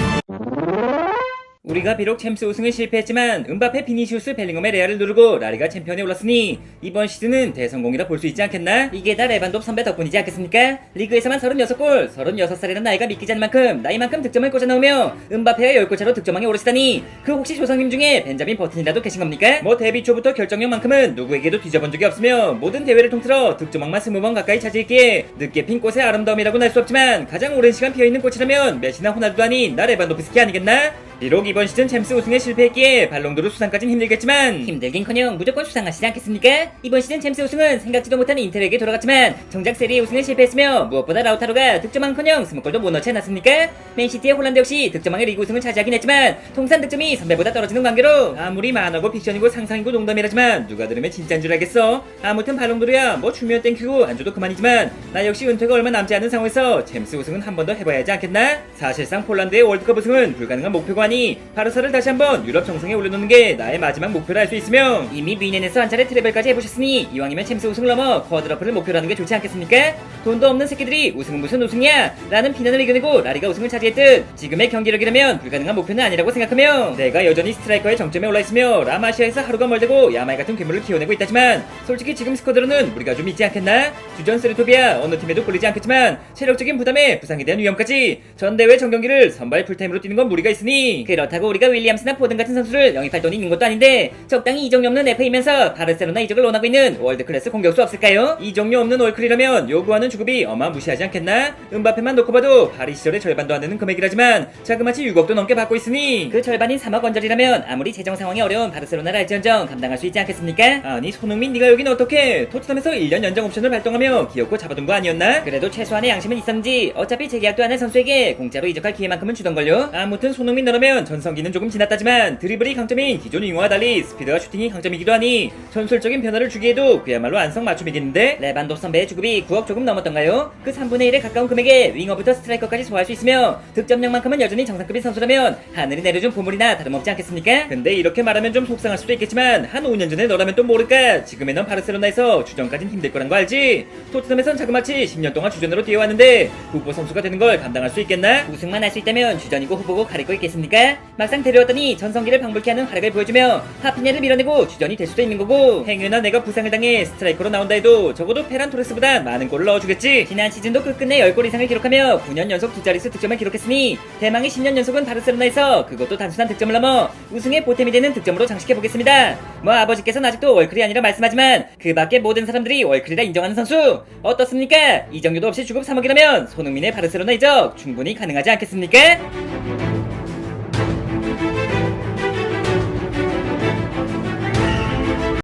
우리가 비록 챔스 우승을 실패했지만 음바페, 비니시우스, 벨링엄의 레알을 누르고 라리가 챔피언에 올랐으니 이번 시즌은 대성공이라 볼 수 있지 않겠나? 이게 다 레반도프 선배 덕분이지 않겠습니까? 리그에서만 36골, 36살이라는 나이가 믿기지 않을 만큼 나이만큼 득점을 꽂아 넣으며 음바페가 10골차로 득점왕에 오르시다니 그 혹시 조상님 중에 벤자민 버튼이라도 계신 겁니까? 뭐 데뷔 초부터 결정력만큼은 누구에게도 뒤져본 적이 없으며 모든 대회를 통틀어 득점왕만 20번 가까이 차지했기에 늦게 핀 꽃의 아름다움이라고는 할 수 없지만 가장 오랜 시간 피어있는 꽃이라면 메시나 호날두도 아닌 나 레반도프스키 아니겠나? 비록 이번 시즌 챔스 우승에 실패했기에 발롱도르 수상까진 힘들겠지만 힘들긴커녕 무조건 수상하시지 않겠습니까? 이번 시즌 챔스 우승은 생각지도 못한 인텔에게 돌아갔지만 정작 세리에 우승에 실패했으며 무엇보다 라우타로가 득점왕커녕 20골도 못 넣지 않았습니까? 맨시티의 홀란드 역시 득점왕의 리그 우승을 차지하긴 했지만 통산 득점이 선배보다 떨어지는 관계로 아무리 만화고 픽션이고 상상이고 농담이라지만 누가 들으면 진짜인 줄 알겠어. 아무튼 발롱도르야 뭐 주면 땡큐고 안 줘도 그만이지만 나 역시 은퇴가 얼마 남지 않은 상황에서 챔스 우승은 한 번 더 해봐야 하지 않겠나? 사실상 폴란드의 월드컵 우승은 불가능한 목표가 아니 바르사를 다시 한번 유럽 정상에 올려놓는 게 나의 마지막 목표라 할 수 있으며 이미 미넨에서 한 차례 트래블까지 해보셨으니 이왕이면 챔스 우승을 넘어 쿼드러플을 목표로 하는 게 좋지 않겠습니까? 돈도 없는 새끼들이 우승은 무슨 우승이야? 라는 비난을 이겨내고 라리가 우승을 차지했듯 지금의 경기력이라면 불가능한 목표는 아니라고 생각하며 내가 여전히 스트라이커의 정점에 올라있으며 라마시아에서 하루가 멀되고 야말 같은 괴물을 키워내고 있다지만 솔직히 지금 스쿼드로는 우리가 좀 있지 않겠나? 주전 스리토비아 어느 팀에도 꿀리지 않겠지만 체력적인 부담에 부상에 대한 위험까지 전 대회 전 경기를 선발 풀타임으로 뛰는 건 무리가 있으니 그렇다고 우리가 윌리엄스나 포든 같은 선수를 영입할 돈이 있는 것도 아닌데 적당히 이적료 없는 FA면서 바르셀로나 이적을 원하고 있는 월드클래스 공격수 없을까요? 이적료 없는 월클이라면 요구하는 주급이 어마무시하지 않겠나? 음바페만 놓고 봐도 파리 시절의 절반도 안 되는 금액이라지만 자그마치 6억도 넘게 받고 있으니 그 절반인 3억 원짜리라면 아무리 재정 상황이 어려운 바르셀로나를 할지언정 감당할 수 있지 않겠습니까? 아니 손흥민 네가 여긴 어떻게 토트넘에서 1년 연장 옵션을 발동하며 기어코 잡아둔 거 아니었나? 그래도 최소한의 양심은 있었는지 어차피 재계약도 안 할 선수에게 공짜로 이적할 기회만큼은 주던걸요? 아무튼 손흥민 너라면 전성기는 조금 지났다지만 드리블이 강점인 기존 윙어와 달리 스피드와 슈팅이 강점이기도 하니 전술적인 변화를 주기에도 그야말로 안성맞춤이겠는데 레반도프 선배의 주급이 9억 조금 넘었던가요? 그 3분의 1에 가까운 금액에 윙어부터 스트라이커까지 소화할 수 있으며 득점력만큼은 여전히 정상급인 선수라면 하늘이 내려준 보물이나 다름없지 않겠습니까? 근데 이렇게 말하면 좀 속상할 수도 있겠지만 한 5년 전에 너라면 또 모를까 지금의 넌 바르셀로나에서 주전까진 힘들 거란 거 알지? 토트넘에선 자그마치 10년 동안 주전으로 뛰어왔는데 후보 선수가 되는 걸 감당할 수 있겠나? 우승만 할 수 있다면 주전이고 후보고 가릴 거 있겠습니까? 막상 데려왔더니 전성기를 방불케 하는 활약을 보여주며 하피냐를 밀어내고 주전이 될 수도 있는 거고 행여나 내가 부상을 당해 스트라이커로 나온다 해도 적어도 페란 토레스보다 많은 골을 넣어주겠지. 지난 시즌도 끝끝내 10골 이상을 기록하며 9년 연속 두 자릿수 득점을 기록했으니 대망의 10년 연속은 바르셀로나에서 그것도 단순한 득점을 넘어 우승의 보탬이 되는 득점으로 장식해보겠습니다. 뭐 아버지께서는 아직도 월클이 아니라 말씀하지만 그 밖에 모든 사람들이 월클이라 인정하는 선수 어떻습니까? 이적료도 없이 주급 3억이라면 손흥민의 바르셀로나 이적 충분히 가능하지 않겠습니까?